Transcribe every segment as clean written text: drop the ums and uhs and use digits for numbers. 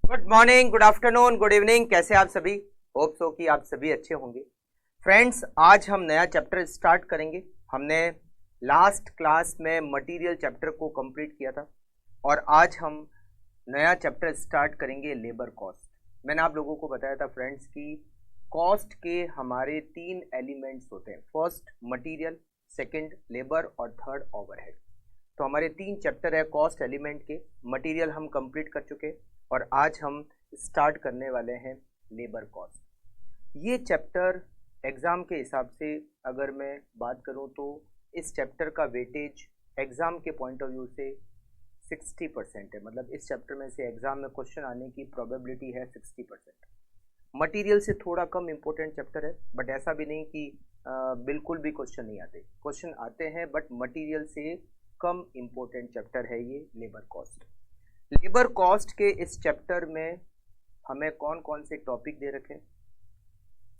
Good morning, good afternoon, good evening. कैसे आप सभी? होप सो कि आप सभी अच्छे होंगे। फ्रेंड्स, आज हम नया चैप्टर स्टार्ट करेंगे। हमने लास्ट क्लास में मटेरियल चैप्टर को कंप्लीट किया था और आज हम नया चैप्टर स्टार्ट करेंगे, लेबर कॉस्ट। मैंने आप लोगों को बताया था फ्रेंड्स कि कॉस्ट के हमारे तीन एलिमेंट्स होते हैं। फर्स्ट मटेरियल, सेकंड लेबर और थर्ड ओवरहेड। तो हमारे तीन चैप्टर है कॉस्ट एलिमेंट के। मटेरियल हम कंप्लीट कर चुके और आज हम स्टार्ट करने वाले हैं लेबर कॉस्ट। ये चैप्टर एग्ज़ाम के हिसाब से अगर मैं बात करूं तो इस चैप्टर का वेटेज एग्ज़ाम के पॉइंट ऑफ व्यू से 60% है। मतलब इस चैप्टर में से एग्ज़ाम में क्वेश्चन आने की प्रोबेबिलिटी है 60%। मटेरियल से थोड़ा कम इम्पोर्टेंट चैप्टर है, बट ऐसा भी नहीं कि बिल्कुल भी क्वेश्चन नहीं आते। क्वेश्चन आते हैं बट मटेरियल से कम इम्पोर्टेंट चैप्टर है ये लेबर कॉस्ट। लेबर कॉस्ट के इस चैप्टर में हमें कौन कौन से टॉपिक दे रखे हैं,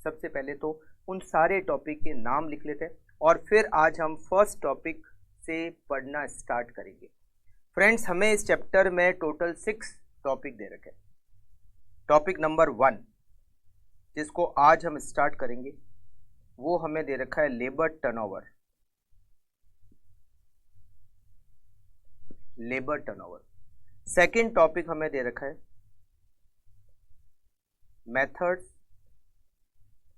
सबसे पहले तो उन सारे टॉपिक के नाम लिख लेते हैं और फिर आज हम फर्स्ट टॉपिक से पढ़ना स्टार्ट करेंगे। फ्रेंड्स, हमें इस चैप्टर में टोटल 6 टॉपिक दे रखे हैं। टॉपिक नंबर 1 जिसको आज हम स्टार्ट करेंगे वो हमें दे रखा है labour turnover. Labour turnover. Second topic हमें दे रखा है methods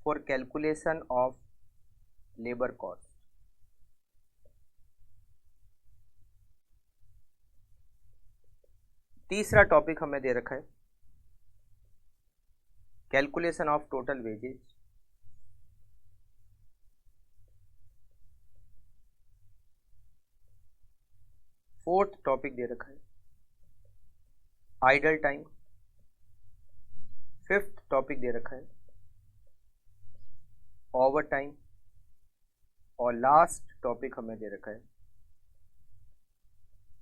for calculation of labour cost. तीसरा टॉपिक हमें दे रखा है calculation of total wages. Fourth topic दे रखा है आइडल टाइम। फिफ्थ टॉपिक दे रखा है ओवर टाइम और लास्ट टॉपिक हमें दे रखा है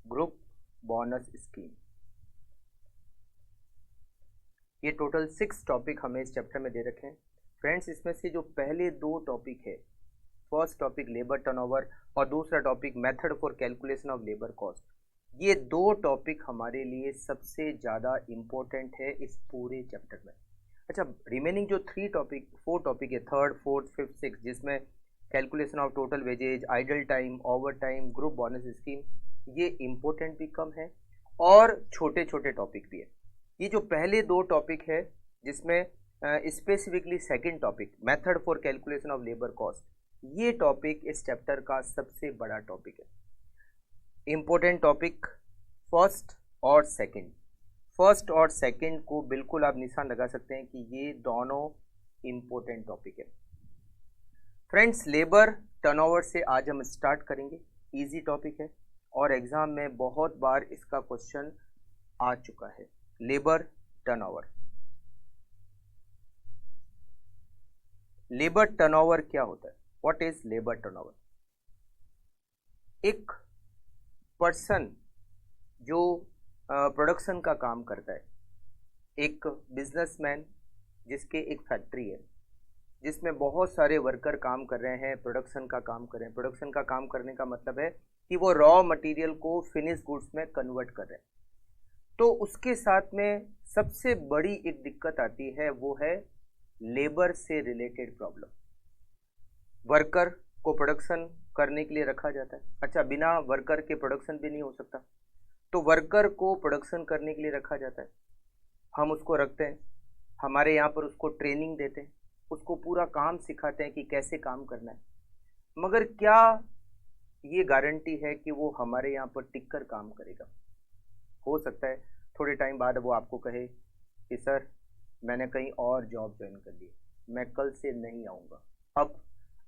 ग्रुप बोनस स्कीम। ये टोटल 6 टॉपिक हमें इस चैप्टर में दे रखे हैं। फ्रेंड्स, इसमें से जो पहले 2 टॉपिक है, फर्स्ट टॉपिक लेबर टर्नओवर और दूसरा topic method for calculation of labour cost, ये 2 टॉपिक हमारे लिए सबसे ज़्यादा इम्पोर्टेंट है इस पूरे चैप्टर में। अच्छा, रिमेनिंग जो 4 टॉपिक है, थर्ड, फोर्थ, फिफ्थ, सिक्स, जिसमें calculation of total wages, idle time, over time, group bonus scheme, ये इम्पोर्टेंट भी कम है और छोटे छोटे टॉपिक भी है। ये जो पहले 2 टॉपिक है जिसमें specifically second topic method for calculation of labour cost, ये टॉपिक इस चैप्टर का सबसे बड़ा टॉपिक है। इम्पोर्टेंट टॉपिक फर्स्ट और सेकंड। फर्स्ट और सेकंड को बिल्कुल आप निशान लगा सकते हैं कि ये दोनों इम्पोर्टेंट टॉपिक है। फ्रेंड्स, लेबर टर्नओवर से आज हम स्टार्ट करेंगे। इजी टॉपिक है और एग्जाम में बहुत बार इसका क्वेश्चन आ चुका है। Labour turnover. लेबर टर्नओवर क्या होता है? What is labour turnover? एक पर्सन जो प्रोडक्शन का काम करता है, एक बिजनेसमैन जिसके एक फैक्ट्री है जिसमें बहुत सारे वर्कर काम कर रहे हैं, प्रोडक्शन का काम कर रहे हैं। प्रोडक्शन का काम करने का मतलब है कि वो रॉ मटेरियल को फिनिश गुड्स में कन्वर्ट कर रहे हैं। तो उसके साथ में सबसे बड़ी एक दिक्कत आती है, वो है लेबर से रिलेटेड प्रॉब्लम। वर्कर को प्रोडक्शन करने के लिए रखा जाता है। अच्छा, बिना वर्कर के प्रोडक्शन भी नहीं हो सकता, तो वर्कर को प्रोडक्शन करने के लिए रखा जाता है। हम उसको रखते हैं, हमारे यहाँ पर उसको ट्रेनिंग देते हैं, उसको पूरा काम सिखाते हैं कि कैसे काम करना है। मगर क्या ये गारंटी है कि वो हमारे यहाँ पर टिक कर काम करेगा? हो सकता है थोड़े टाइम बाद वो आपको कहे कि सर, मैंने कहीं और जॉब ज्वाइन कर ली, मैं कल से नहीं आऊँगा।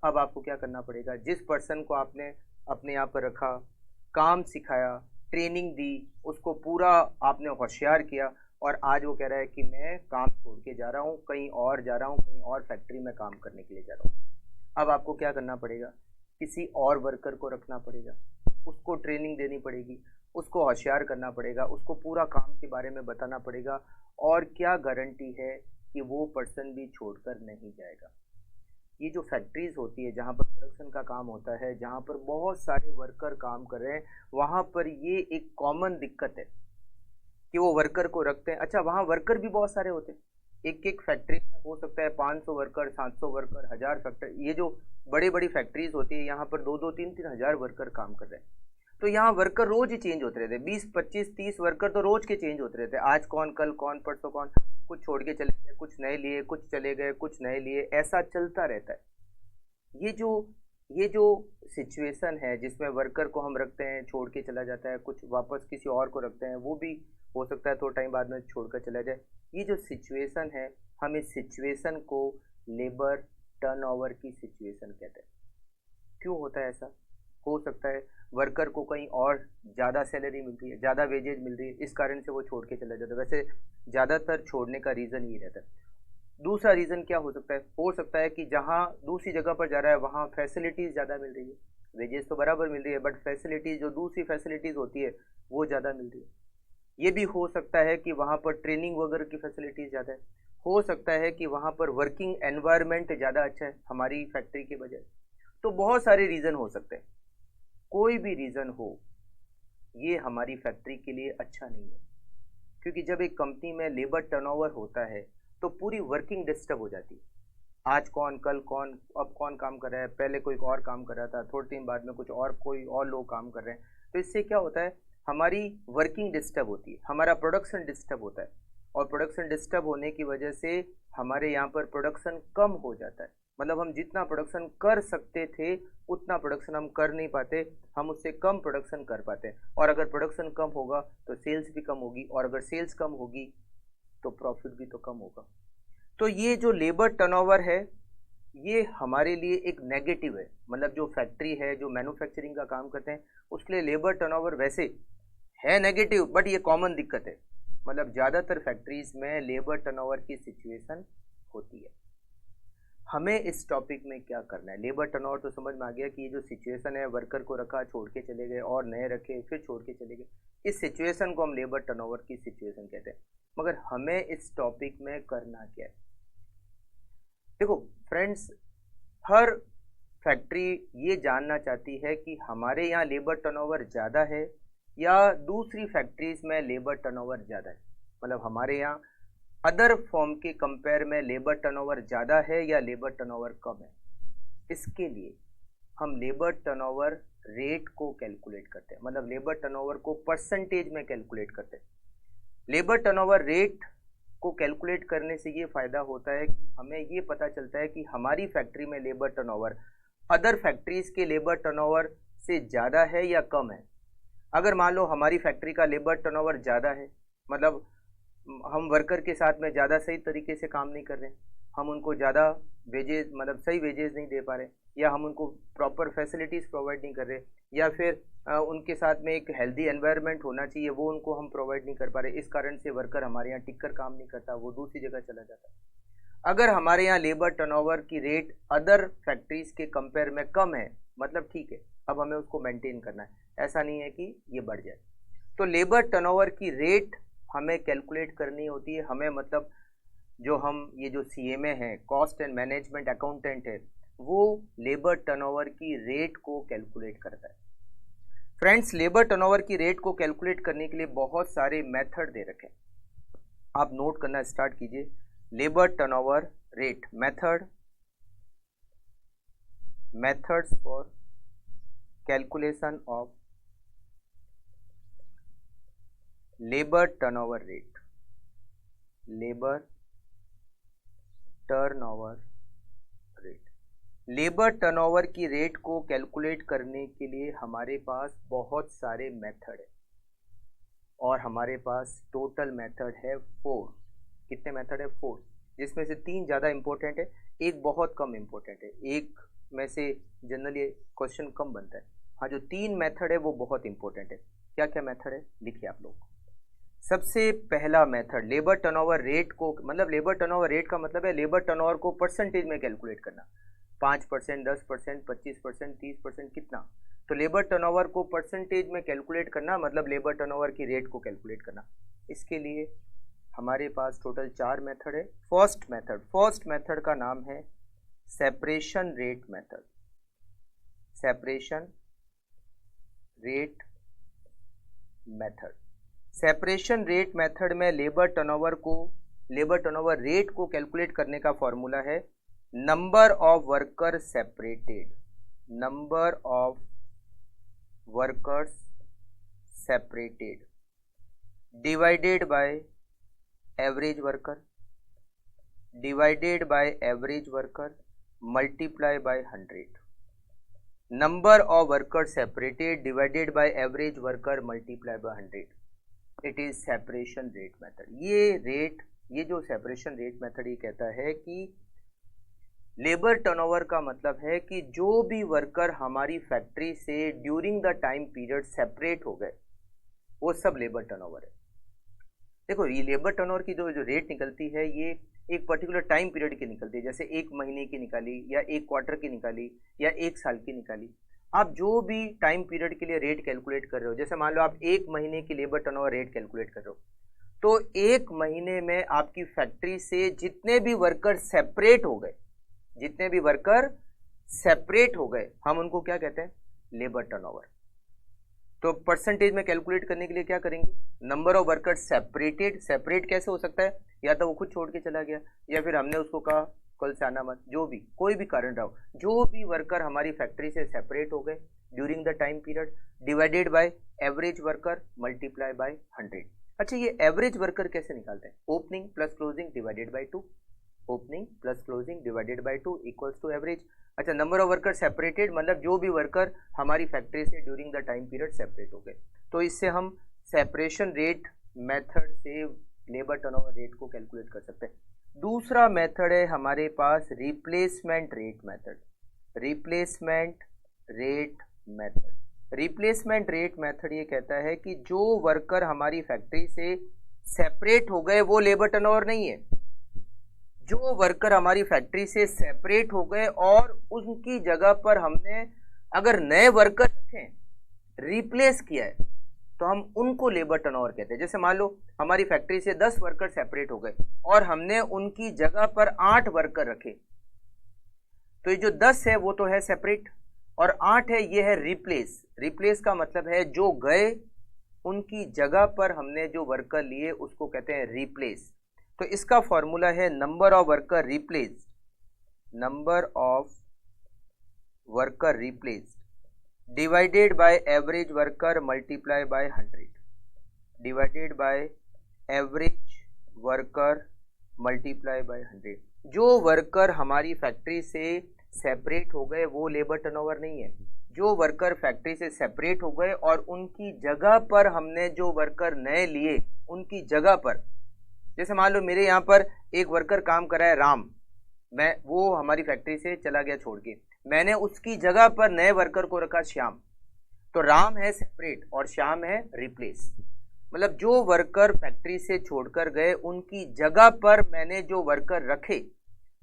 अब आपको क्या करना पड़ेगा? जिस पर्सन को आपने अपने यहाँ पर रखा, काम सिखाया, ट्रेनिंग दी, उसको पूरा आपने होशियार किया और आज वो कह रहा है कि मैं काम छोड़ के जा रहा हूँ, कहीं और जा रहा हूँ, कहीं और फैक्ट्री में काम करने के लिए जा रहा हूँ। अब आपको क्या करना पड़ेगा? किसी और वर्कर को रखना पड़ेगा, उसको ट्रेनिंग देनी पड़ेगी, उसको होशियार करना पड़ेगा, उसको पूरा काम के बारे में बताना पड़ेगा। और क्या गारंटी है कि वो पर्सन भी छोड़कर नहीं जाएगा? ये जो फैक्ट्रीज होती है जहाँ पर प्रोडक्शन का काम होता है, जहाँ पर बहुत सारे वर्कर काम कर रहे हैं, वहाँ पर ये एक कॉमन दिक्कत है कि वो वर्कर को रखते हैं। अच्छा, वहाँ वर्कर भी बहुत सारे होते हैं, एक एक फैक्ट्री में हो सकता है 500 वर्कर, 700 वर्कर, 1000 फैक्ट्री, ये जो बड़ी बड़ी फैक्ट्रीज होती है यहाँ पर 2-2, 3-3 हजार वर्कर काम कर रहे हैं। तो यहाँ वर्कर रोज ही चेंज होते रहते हैं, 20-25-30 वर्कर तो रोज के चेंज होते रहते हैं। आज कौन, कल कौन, परसों कौन, कुछ छोड़ के चले गए, कुछ नए लिए, कुछ चले गए, कुछ नए लिए, ऐसा चलता रहता है। ये जो ये जो सिचुएशन है जिसमें वर्कर को हम रखते हैं, छोड़ के चला जाता है, कुछ वापस किसी और को रखते हैं, वो भी हो सकता है थोड़ा टाइम बाद में छोड़कर चला जाए। ये जो सिचुएशन है, हम इस सिचुएशन को लेबर टर्नओवर की सिचुएशन कहते हैं। क्यों होता है ऐसा? हो सकता है वर्कर को कहीं और ज़्यादा सैलरी मिल रही है, ज़्यादा वेजेज मिल रही है, इस कारण से वो छोड़ के चला जाता है। वैसे ज़्यादातर छोड़ने का रीज़न ही रहता है। दूसरा रीज़न क्या हो सकता है? हो सकता है कि जहाँ दूसरी जगह पर जा रहा है वहाँ फैसिलिटीज़ ज़्यादा मिल रही है, वेजेस तो बराबर मिल रही है बट फैसिलिटीज़, जो दूसरी फैसिलिटीज़ होती है वो ज़्यादा मिल रही है। ये भी हो सकता है कि वहाँ पर ट्रेनिंग वगैरह की फैसिलिटीज़ ज़्यादा है। हो सकता है कि वहाँ पर वर्किंग एनवायरनमेंट ज़्यादा अच्छा है हमारी फैक्ट्री के बजाय। तो बहुत सारे रीज़न हो सकते हैं, कोई भी रीज़न हो, ये हमारी फैक्ट्री के लिए अच्छा नहीं है। क्योंकि जब एक कंपनी में लेबर टर्नओवर होता है तो पूरी वर्किंग डिस्टर्ब हो जाती है। आज कौन, कल कौन, अब कौन काम कर रहा है, पहले कोई और काम कर रहा था, थोड़े दिन बाद में कुछ और, कोई और लोग काम कर रहे हैं। तो इससे क्या होता है, हमारी वर्किंग डिस्टर्ब होती है, हमारा प्रोडक्शन डिस्टर्ब होता है, और प्रोडक्शन डिस्टर्ब होने की वजह से हमारे यहाँ पर प्रोडक्शन कम हो जाता है। मतलब हम जितना प्रोडक्शन कर सकते थे उतना प्रोडक्शन हम कर नहीं पाते, हम उससे कम प्रोडक्शन कर पाते हैं। और अगर प्रोडक्शन कम होगा तो सेल्स भी कम होगी, और अगर सेल्स कम होगी तो प्रॉफिट भी तो कम होगा। तो ये जो लेबर टर्नओवर है ये हमारे लिए एक नेगेटिव है। मतलब जो फैक्ट्री है, जो मैन्युफैक्चरिंग का काम करते हैं, उसके लिए लेबर टर्नओवर वैसे है नेगेटिव, बट ये कॉमन दिक्कत है। मतलब ज़्यादातर फैक्ट्रीज में लेबर टर्नओवर की सिचुएशन होती है। हमें इस टॉपिक में क्या करना है? लेबर टर्नओवर तो समझ में आ गया कि ये जो सिचुएशन है, वर्कर को रखा, छोड़ के चले गए, और नए रखे, फिर छोड़ के चले गए, इस सिचुएशन को हम लेबर टर्नओवर की सिचुएशन कहते हैं। मगर हमें इस टॉपिक में करना क्या है? देखो फ्रेंड्स, हर फैक्ट्री ये जानना चाहती है कि हमारे यहाँ लेबर टर्नओवर ज़्यादा है या दूसरी फैक्ट्रीज में लेबर टर्नओवर ज़्यादा है। मतलब हमारे यहाँ अदर फॉर्म के कंपेयर में लेबर टर्नओवर ज़्यादा है या लेबर टर्नओवर कम है। इसके लिए हम लेबर टर्नओवर रेट को कैलकुलेट करते हैं, मतलब लेबर टर्नओवर को परसेंटेज में कैलकुलेट करते हैं। लेबर टर्नओवर रेट को कैलकुलेट करने से ये फ़ायदा होता है कि हमें ये पता चलता है कि हमारी फैक्ट्री में लेबर टर्नओवर अदर फैक्ट्रीज़ के लेबर टर्नओवर से ज़्यादा है या कम है। अगर मान लो हमारी फैक्ट्री का लेबर टर्नओवर ज़्यादा है, मतलब हम वर्कर के साथ में ज़्यादा सही तरीके से काम नहीं कर रहे हैं, हम उनको ज़्यादा वेजेस, मतलब सही वेजेस नहीं दे पा रहे, या हम उनको प्रॉपर फैसिलिटीज़ प्रोवाइड नहीं कर रहे, या फिर उनके साथ में एक हेल्दी एनवायरनमेंट होना चाहिए वो उनको हम प्रोवाइड नहीं कर पा रहे, इस कारण से वर्कर हमारे यहाँ टिक कर काम नहीं करता, वो दूसरी जगह चला जाता है। अगर हमारे यहाँ लेबर टर्नओवर की रेट अदर फैक्ट्रीज के कंपेयर में कम है, मतलब ठीक है, अब हमें उसको मेंटेन करना है, ऐसा नहीं है कि ये बढ़ जाए। तो लेबर टर्नओवर की रेट हमें कैलकुलेट करनी होती है। हमें मतलब जो हम ये जो CMA है, कॉस्ट एंड मैनेजमेंट अकाउंटेंट है, वो लेबर टर्नओवर की रेट को कैलकुलेट करता है। फ्रेंड्स, लेबर टर्नओवर की रेट को कैलकुलेट करने के लिए बहुत सारे मेथड दे रखे हैं, आप नोट करना स्टार्ट कीजिए। Labour turnover rate method, methods for calculation of labour turnover rate, labour turnover rate. Labour turnover की रेट को कैलकुलेट करने के लिए हमारे पास बहुत सारे मेथड है, और हमारे पास टोटल मेथड है 4। कितने मेथड है? 4, जिसमें से 3 ज़्यादा इंपॉर्टेंट है, एक बहुत कम इंपॉर्टेंट है, एक में से जनरली क्वेश्चन कम बनता है। हाँ, जो 3 मेथड है वो बहुत इंपॉर्टेंट है। क्या क्या मेथड है लिखिए आप लोग। सबसे पहला मेथड लेबर टर्नओवर रेट को, मतलब लेबर टर्नओवर रेट का मतलब है लेबर टर्नओवर को परसेंटेज में कैलकुलेट करना, 5%, 10%, 25%, 30%, कितना। तो लेबर टर्नओवर को परसेंटेज में कैलकुलेट करना मतलब लेबर टर्नओवर की रेट को कैलकुलेट करना। इसके लिए हमारे पास टोटल 4 मेथड है। फर्स्ट मेथड का नाम है separation rate method, separation rate method. Separation rate method में लेबर टर्नओवर रेट को कैलकुलेट करने का फॉर्मूला है number of worker separated, number of workers separated divided by average worker, divided by average worker multiply by 100। Number of worker separated divided by average worker multiply by 100, it is separation rate method. ये जो separation rate method ये कहता है कि labour turnover का मतलब है कि जो भी वर्कर हमारी फैक्ट्री से during the time period separate हो गए वो सब लेबर टर्नओवर है। देखो ये लेबर टर्नओवर की जो रेट निकलती है ये एक पर्टिकुलर टाइम पीरियड की निकलती है, जैसे एक महीने की निकाली या एक क्वार्टर की निकाली या एक साल की निकाली। आप जो भी टाइम पीरियड के लिए रेट कैलकुलेट कर रहे हो, जैसे मान लो आप एक महीने की लेबर टर्नओवर रेट कैलकुलेट कर रहे हो, तो एक महीने में आपकी फैक्ट्री से जितने भी वर्कर सेपरेट हो गए, जितने भी वर्कर सेपरेट हो गए हम उनको क्या कहते हैं, लेबर टर्नओवर। तो परसेंटेज में कैलकुलेट करने के लिए क्या करेंगे, number of worker separated, separate कैसे हो सकता है, या तो वो खुद छोड़ के चला गया या फिर हमने उसको कहा कल से आना मत, जो भी कोई भी कारण रहा हो, जो भी वर्कर हमारी फैक्ट्री से सेपरेट हो गए during the time period divided by average worker multiply by 100। अच्छा ये एवरेज वर्कर कैसे निकालते हैं, opening plus closing divided by 2, opening plus closing divided by 2 equals to average. अच्छा नंबर ऑफ वर्कर सेपरेटेड मतलब जो भी वर्कर हमारी फैक्ट्री से during the time period separate हो गए। तो इससे हम सेपरेशन रेट मेथड से लेबर टर्नओवर रेट को कैलकुलेट कर सकते हैं। दूसरा मेथड है हमारे पास replacement rate method, replacement rate method. Replacement rate method ये कहता है कि जो वर्कर हमारी फैक्ट्री से सेपरेट हो गए वो लेबर टर्नओवर नहीं है, जो वर्कर हमारी फैक्ट्री से सेपरेट हो गए और उनकी जगह पर हमने अगर नए वर्कर रखे, रिप्लेस किया है, तो हम उनको लेबर टर्नओवर कहते हैं। जैसे मान लो हमारी फैक्ट्री से 10 वर्कर सेपरेट हो गए और हमने उनकी जगह पर 8 वर्कर रखे, तो ये जो 10 है वो तो है सेपरेट और 8 है ये है रिप्लेस। रिप्लेस का मतलब है जो गए उनकी जगह पर हमने जो वर्कर लिए उसको कहते हैं रिप्लेस। तो इसका फॉर्मूला है number of worker replace, number of worker replace divided by average worker multiply by 100, divided by average worker multiply by 100। जो वर्कर हमारी फैक्ट्री से सेपरेट हो गए वो लेबर टर्नओवर नहीं है, जो वर्कर फैक्ट्री से सेपरेट हो गए और उनकी जगह पर हमने जो वर्कर नए लिए उनकी जगह पर, जैसे मान लो मेरे यहाँ पर एक वर्कर काम कर रहा है राम, वो हमारी फैक्ट्री से चला गया छोड़ के, मैंने उसकी जगह पर नए वर्कर को रखा श्याम, तो राम है सेपरेट और श्याम है रिप्लेस। मतलब जो वर्कर फैक्ट्री से छोड़कर गए उनकी जगह पर मैंने जो वर्कर रखे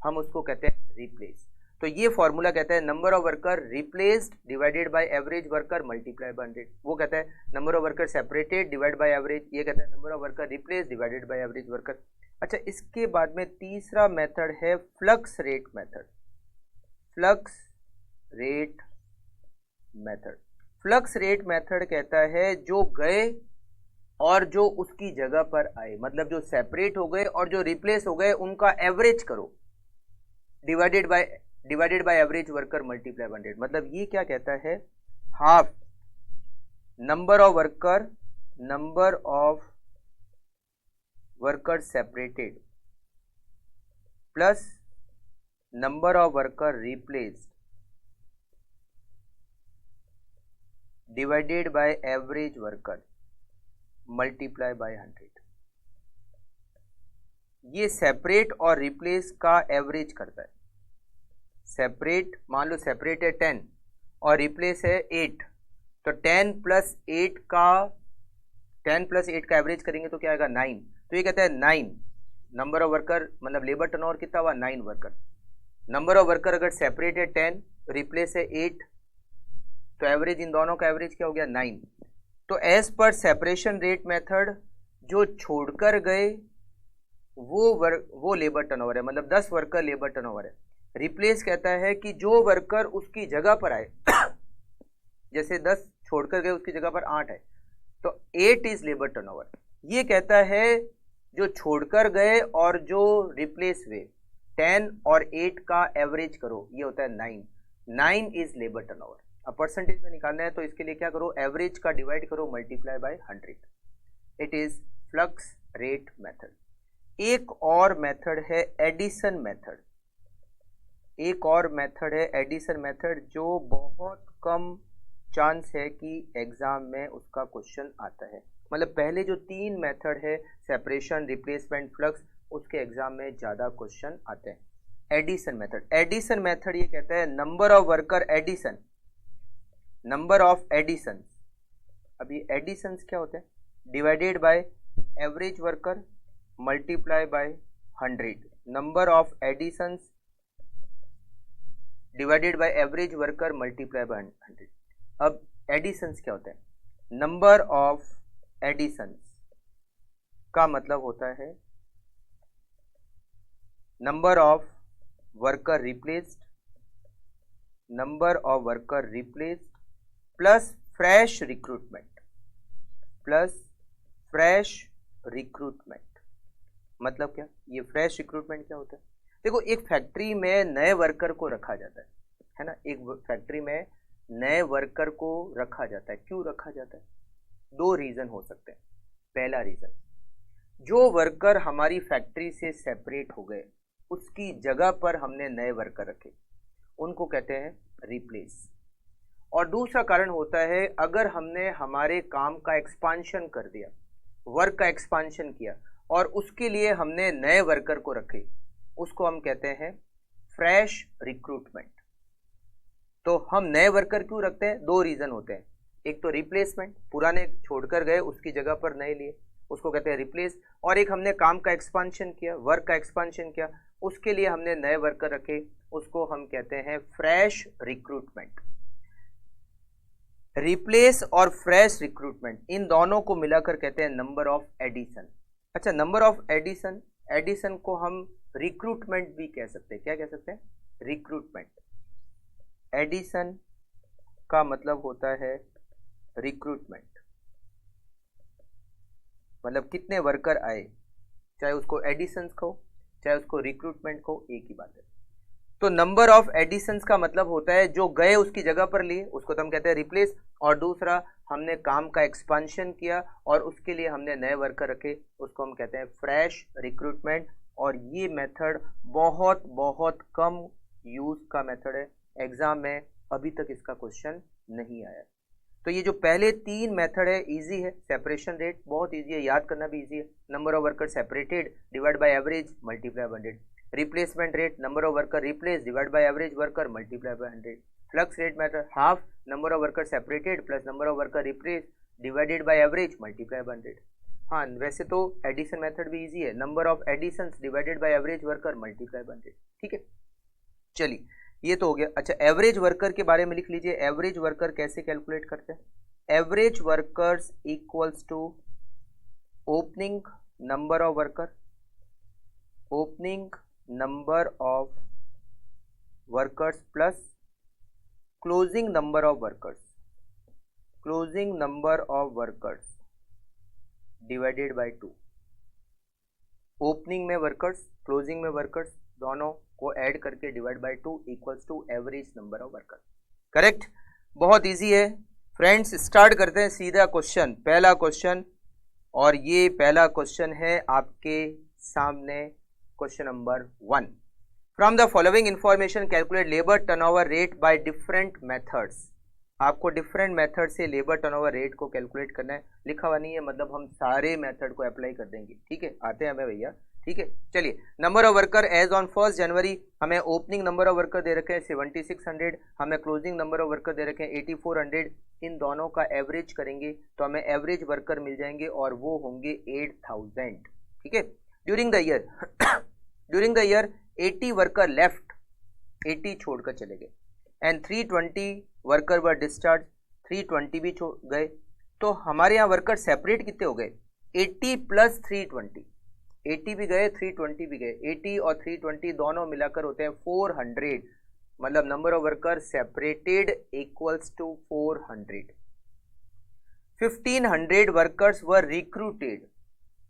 हम उसको कहते हैं रिप्लेस। तो ये फॉर्मूला कहता है number of worker replaced divided by average worker multiply by 100। वो कहता है number of worker separated divide by average, ये कहता है number of worker replaced divided by average worker. अच्छा इसके बाद में तीसरा मेथड है flux rate method, flux rate method. Flux rate method कहता है जो गए और जो उसकी जगह पर आए, मतलब जो सेपरेट हो गए और जो रिप्लेस हो गए उनका एवरेज करो divided by average worker multiply 100। मतलब ये क्या कहता है, half number of worker separated plus number of worker replaced divided by average worker multiply by 100। ये सेपरेट और रिप्लेस का एवरेज करता है। सेपरेट मान लो सेपरेट है 10 और रिप्लेस है 8, तो 10 प्लस 8 का एवरेज करेंगे तो क्या आएगा 9। तो ये कहता है 9 नंबर ऑफ वर्कर, मतलब लेबर टर्नओवर कितना हुआ 9 वर्कर। नंबर ऑफ वर्कर अगर सेपरेट है 10 रिप्लेस है 8, तो एवरेज इन दोनों का एवरेज क्या हो गया 9। तो as per separation rate method जो छोड़कर गए वो लेबर टर्नओवर है, मतलब 10 वर्कर लेबर टर्नओवर है। रिप्लेस कहता है कि जो वर्कर उसकी जगह पर आए जैसे 10 छोड़कर गए उसकी जगह पर 8 है, तो 8 इज लेबर टर्नओवर। ये कहता है जो छोड़कर गए और जो रिप्लेस हुए, 10 और 8 का एवरेज करो, ये होता है 9। 9 इज लेबर टर्नओवर। अब परसेंटेज में निकालना है तो इसके लिए क्या करो, एवरेज का डिवाइड करो, multiply by 100। It is flux rate method. एक और मेथड है एडिशन मेथड। एक और मेथड है एडिशन मेथड, जो बहुत कम चांस है कि एग्जाम में उसका क्वेश्चन आता है। मतलब पहले जो 3 मेथड है, सेपरेशन, रिप्लेसमेंट, फ्लक्स, उसके एग्जाम में ज़्यादा क्वेश्चन आते हैं। एडिशन मेथड, एडिशन मेथड ये कहता है number of worker addition, number of addition. अब ये एडिशंस क्या होते हैं, divided by average worker multiply by 100। Number of additions divided by average worker multiply by 100। अब एडिशंस क्या होता है, नंबर ऑफ एडिशंस का मतलब होता है number of worker replaced, number of worker replaced plus fresh recruitment, plus fresh recruitment. मतलब क्या, ये फ्रेश रिक्रूटमेंट क्या होता है, देखो एक फैक्ट्री में नए वर्कर को रखा जाता है ना, एक फैक्ट्री में नए वर्कर को रखा जाता है। क्यों रखा जाता है, 2 रीजन हो सकते हैं। पहला रीजन, जो वर्कर हमारी फैक्ट्री से सेपरेट हो गए, उसकी जगह पर हमने नए वर्कर रखे, उनको कहते हैं रिप्लेस। और दूसरा कारण होता है, अगर हमने हमारे काम का एक्सपांशन कर दिया, वर्क का एक्सपांशन किया और उसके लिए हमने नए वर्कर को रखे, उसको हम कहते हैं फ्रेश रिक्रूटमेंट। तो हम नए वर्कर क्यों रखते हैं, 2 रीजन होते हैं। एक तो रिप्लेसमेंट, पुराने छोड़कर गए उसकी जगह पर नए लिए, उसको कहते हैं रिप्लेस। और एक हमने काम का एक्सपांशन किया, वर्क का एक्सपांशन किया, उसके लिए हमने नए वर्कर रखे, उसको हम कहते हैं फ्रेश रिक्रूटमेंट। रिप्लेस और फ्रेश रिक्रूटमेंट, इन दोनों को मिलाकर कहते हैं नंबर ऑफ एडिशन। अच्छा, नंबर ऑफ एडिशन, एडिशन को हम रिक्रूटमेंट भी कह सकते हैं। क्या कह सकते हैं, रिक्रूटमेंट। एडिशन का मतलब होता है रिक्रूटमेंट, मतलब कितने वर्कर आए, चाहे उसको एडिशंस कहो चाहे उसको रिक्रूटमेंट कहो, एक ही बात है। तो नंबर ऑफ एडिशंस का मतलब होता है जो गए उसकी जगह पर लिए, उसको तो हम कहते हैं रिप्लेस। और दूसरा, हमने काम का एक्सपांशन किया और उसके लिए हमने नए वर्कर रखे, उसको हम कहते हैं फ्रेश रिक्रूटमेंट। और ये मेथड बहुत बहुत कम यूज का मेथड है, एग्जाम में अभी तक इसका क्वेश्चन नहीं आया। तो ये जो पहले 3 मेथड है इजी है। सेपरेशन रेट बहुत इजी है, याद करना भी इजी है, number of worker separated divide by average multiply by 100। Replacement rate, number of worker replace divide by average worker multiply by 100। Flux rate method, half number of worker separated plus number of worker replace divided by average multiply by 100। हाँ, वैसे तो addition method भी easy है, number of additions divided by average worker multiply by 100। ठीक है, चलिए ये तो हो गया। अच्छा, एवरेज वर्कर के बारे में लिख लीजिए। एवरेज वर्कर कैसे कैलकुलेट करते हैं, average workers equals to opening number of worker, opening number of workers plus closing number of workers, closing number of workers divided by 2। Opening में वर्कर्स, क्लोजिंग में वर्कर्स, दोनों को ऐड करके divide by 2 equals to average number of worker. Correct, बहुत easy है friends. Start करते हैं सीधा क्वेश्चन, पहला क्वेश्चन। और ये पहला क्वेश्चन है आपके सामने, question number 1। From the following information calculate labour turnover rate by different methods. आपको डिफरेंट मेथड से लेबर टर्नओवर रेट को कैलकुलेट करना है। लिखा हुआ नहीं है, मतलब हम सारे मेथड को अप्लाई कर देंगे। ठीक है, आते हैं हमें भैया। ठीक है, चलिए। Number of worker as on 1 जनवरी, हमें ओपनिंग नंबर ऑफ वर्कर दे रखे हैं 7600, हमें क्लोजिंग नंबर ऑफ वर्कर दे रखे हैं 8400। इन दोनों का एवरेज करेंगे तो हमें एवरेज वर्कर मिल जाएंगे और वो होंगे 8000। ठीक है, during the year during the year 80 worker left, 80 छोड़कर चले गए, एंड 320 वर्कर वर डिस्चार्ज, 320 भी गए। तो हमारे यहाँ वर्कर सेपरेट कितने हो गए, 80 प्लस 320, 80 भी गए 320 भी गए, 80 और 320 दोनों मिलाकर होते हैं 400। मतलब number of worker separated equals to 400। 1500 workers were recruited,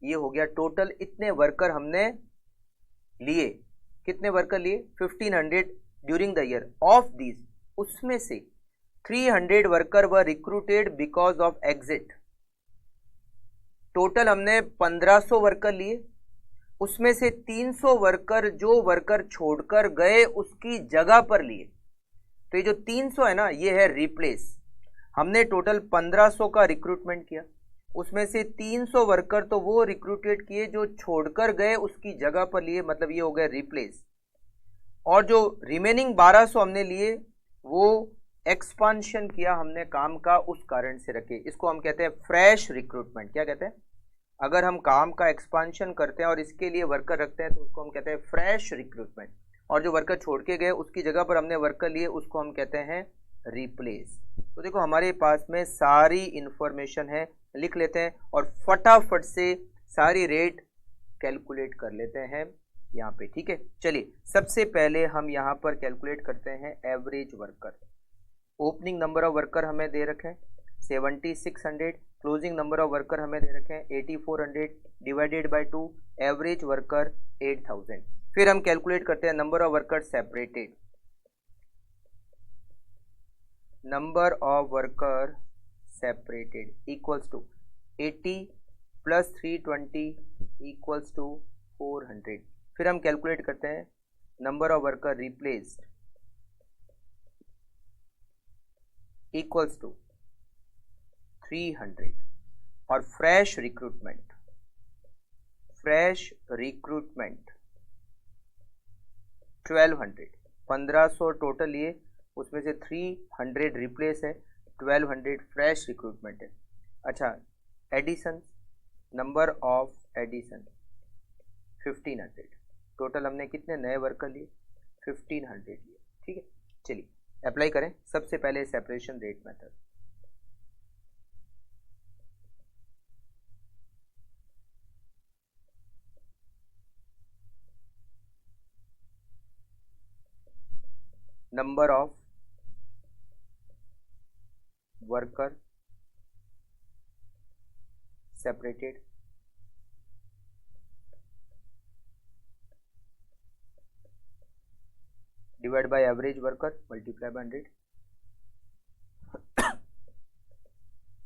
ये हो गया टोटल इतने वर्कर हमने लिए। कितने वर्कर लिए? 1500 during the year. Of this, उसमें से 300 worker were recruited because of exit. Total हमने 1500 वर्कर लिए, उसमें से 300 वर्कर जो वर्कर छोड़कर गए उसकी जगह पर लिए। तो ये जो 300 है ना, ये है रिप्लेस। हमने टोटल 1500 का रिक्रूटमेंट किया, उसमें से 300 वर्कर तो वो रिक्रूटेड किए जो छोड़कर गए उसकी जगह पर लिए, मतलब ये हो गया रिप्लेस। और जो रिमेनिंग 1200 हमने लिए वो एक्सपांशन किया हमने काम का, उस कारण से रखे। इसको हम कहते हैं फ्रेश रिक्रूटमेंट। क्या कहते हैं? अगर हम काम का एक्सपांशन करते हैं और इसके लिए वर्कर रखते हैं तो उसको हम कहते हैं फ्रेश रिक्रूटमेंट। और जो वर्कर छोड़ के गए उसकी जगह पर हमने वर्कर लिए उसको हम कहते हैं रिप्लेस। तो देखो हमारे पास में सारी इंफॉर्मेशन है, लिख लेते हैं और फटाफट से सारी रेट कैलकुलेट कर लेते हैं यहाँ पे। ठीक है, चलिए सबसे पहले हम यहाँ पर कैलकुलेट करते हैं average worker. Opening number of worker हमें दे रखे हैं 7600, क्लोजिंग नंबर ऑफ वर्कर हमें दे रखे हैं 8400 डिवाइडेड बाय 2, एवरेज वर्कर 8000। फिर हम कैलकुलेट करते हैं number of worker separated. Number of worker separated equals to 80 plus 320 equals to 400। फिर हम कैलकुलेट करते हैं number of worker replaced equals to 300 और फ्रेश रिक्रूटमेंट 1200। 1500 टोटल लिए, उसमें से 300 रिप्लेस है, 1200 फ्रेश रिक्रूटमेंट है। अच्छा, addition, number of addition 1500। Total हमने कितने नए वर्कर लिए? 1500 लिए। ठीक है, चलिए अप्लाई करें। सबसे पहले separation rate method. Number of worker separated divide by average worker multiply by 100।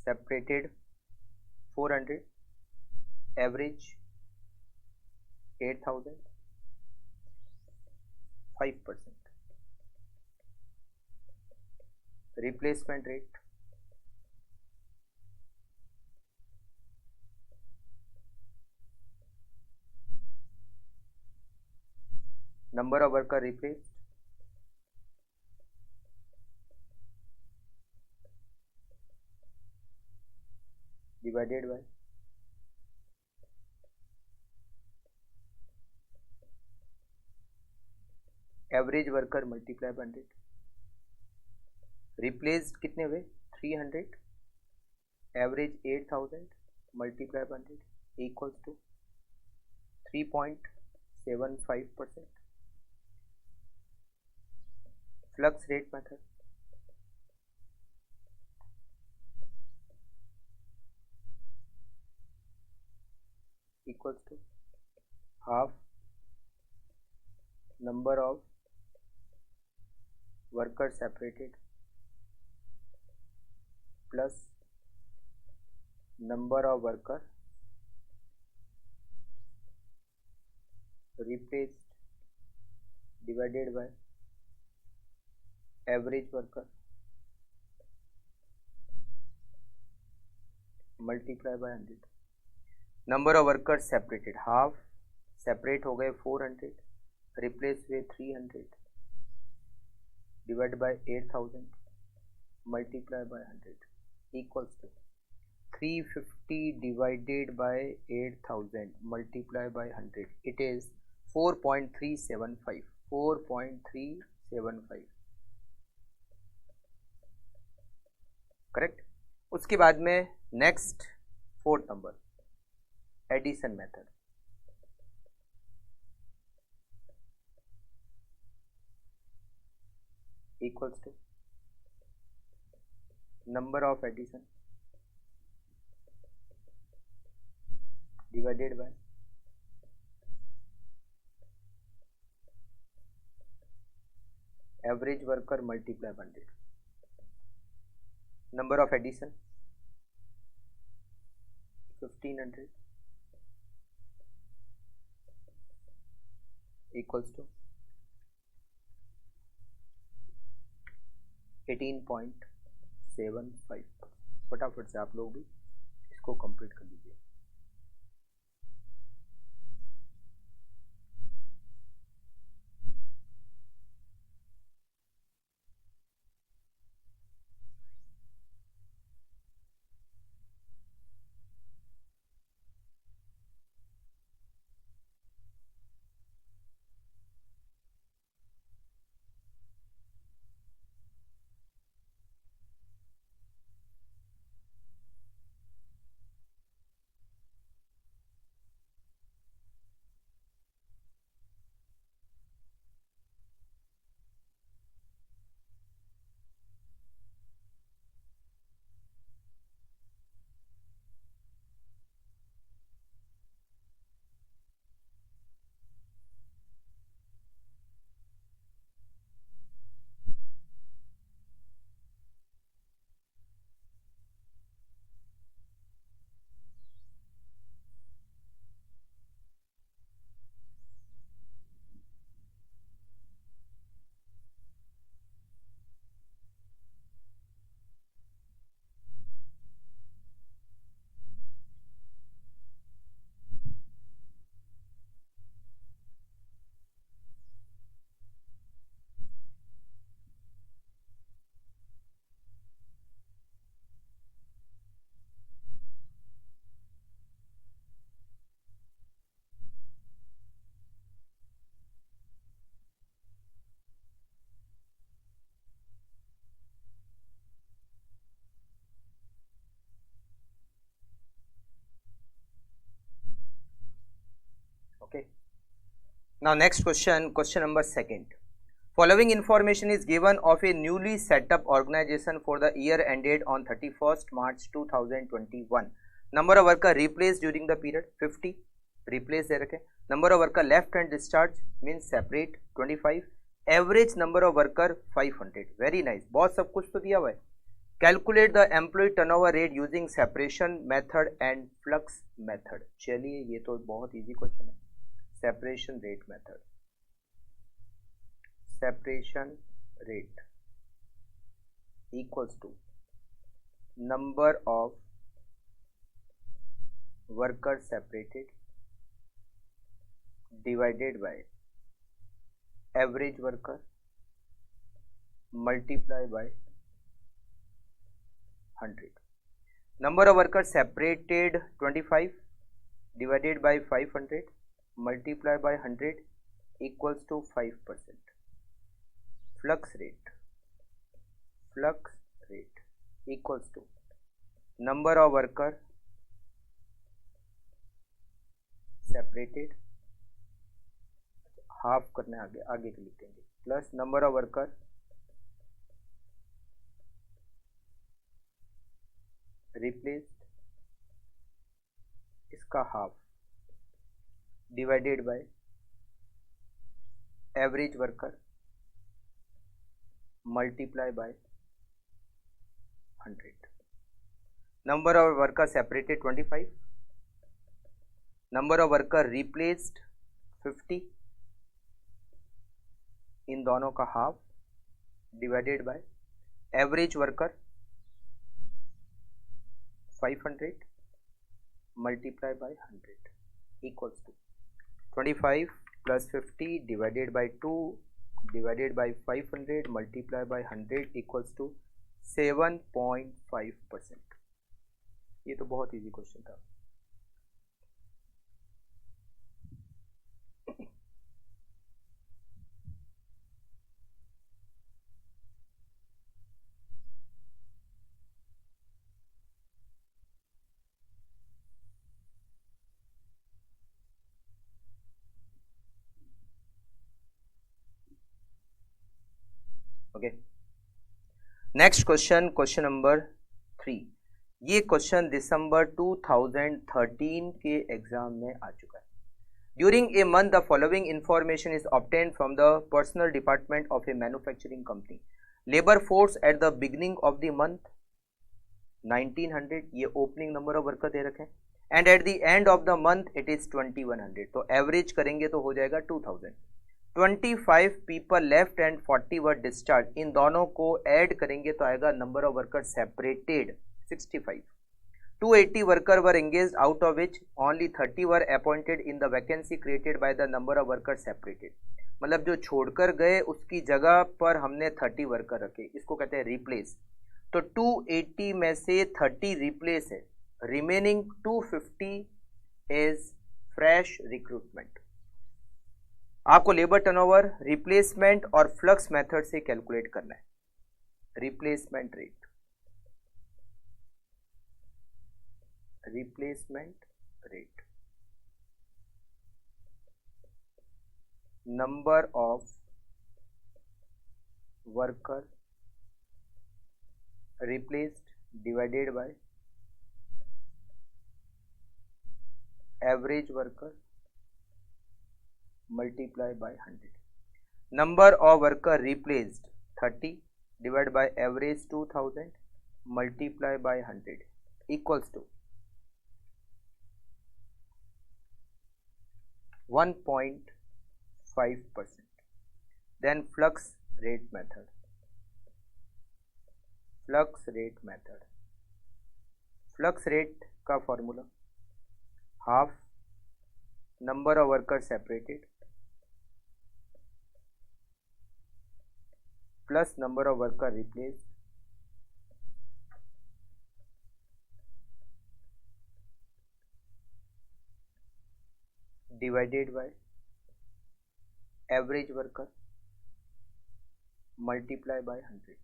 Separated 400, average 8000, 5%। Replacement rate number of worker replaced divided by average worker multiply by 100। Replaced कितने हुए? 300, average 8000 multiply by 100 equals to 3.75%। Flux rate method equals to half number of worker separated plus number of worker replaced divided by average worker multiply by 100। Number of worker separated, half separate हो गए 400, replace हुए 300 divide by 8000 multiply by 100 equals to 350 divided by 8000 multiply by 100, it is 4.375। 4.375 correct. उसके बाद में next 4th number addition method. Equals to number of addition divided by average worker multiplied by 100. Number of addition 1500 equals to 18.75। फटाफट से आप लोग भी इसको complete कर लीजिए। Okay. Now next question, question number second. Following information is given of a newly set up organization for the year ended on 31st March 2021. Number of worker replaced during the period 50, replace दे रखे. Number of worker left and discharge means separate 25. Average number of worker 500. Very nice. बहुत सब कुछ तो दिया हुआ है. Calculate the employee turnover rate using separation method and flux method. चलिए ये तो बहुत easy question है. Separation rate method. Separation rate equals to number of workers separated divided by average worker multiply by 100. Number of workers separated 25 divided by 500 multiply by 100 equals to 5%. Flux rate equals to number of worker separated, half करने आगे के लिख देंगे, plus number of worker replaced इसका half divided by average worker multiply by 100. Number of worker separated 25, number of worker replaced 50, इन दोनों का half divided by average worker 500 multiply by 100 equals to 25 plus 50 divided by 2 divided by 500 multiplied by 100 equals to 7.5%. ये तो बहुत easy question था. Okay. Next question, question number 3. ये question दिसंबर 2013 के exam में आ चुका है। During a month the following information is obtained from the personal department of a manufacturing company. Labour force at the beginning of the month 1900, ये opening number of worker दे रखे हैं, and at the end of the month it is 2100, तो average करेंगे तो हो जाएगा 2000। 25 people left and 40 were discharge, इन दोनों को ऐड करेंगे तो आएगा number of worker separated 65। 280 worker were engaged, out of which only 30 were appointed in the vacancy created by the number of worker separated. मतलब जो छोड़कर गए उसकी जगह पर हमने 30 वर्कर रखे, इसको कहते हैं रिप्लेस। तो 280 में से 30 रिप्लेस है, रिमेनिंग 250 इज फ्रेश रिक्रूटमेंट। आपको लेबर टर्नओवर, रिप्लेसमेंट और फ्लक्स मेथड से कैलकुलेट करना है। Replacement rate, replacement rate, number of worker replaced divided by average worker multiply by 100। Number of worker replaced 30 divide by average 2000 multiply by 100 equals to 1.5%। Then flux rate method, flux rate method, flux rate का formula half number of worker separated plus number of worker replaced divided by average worker multiply by 100।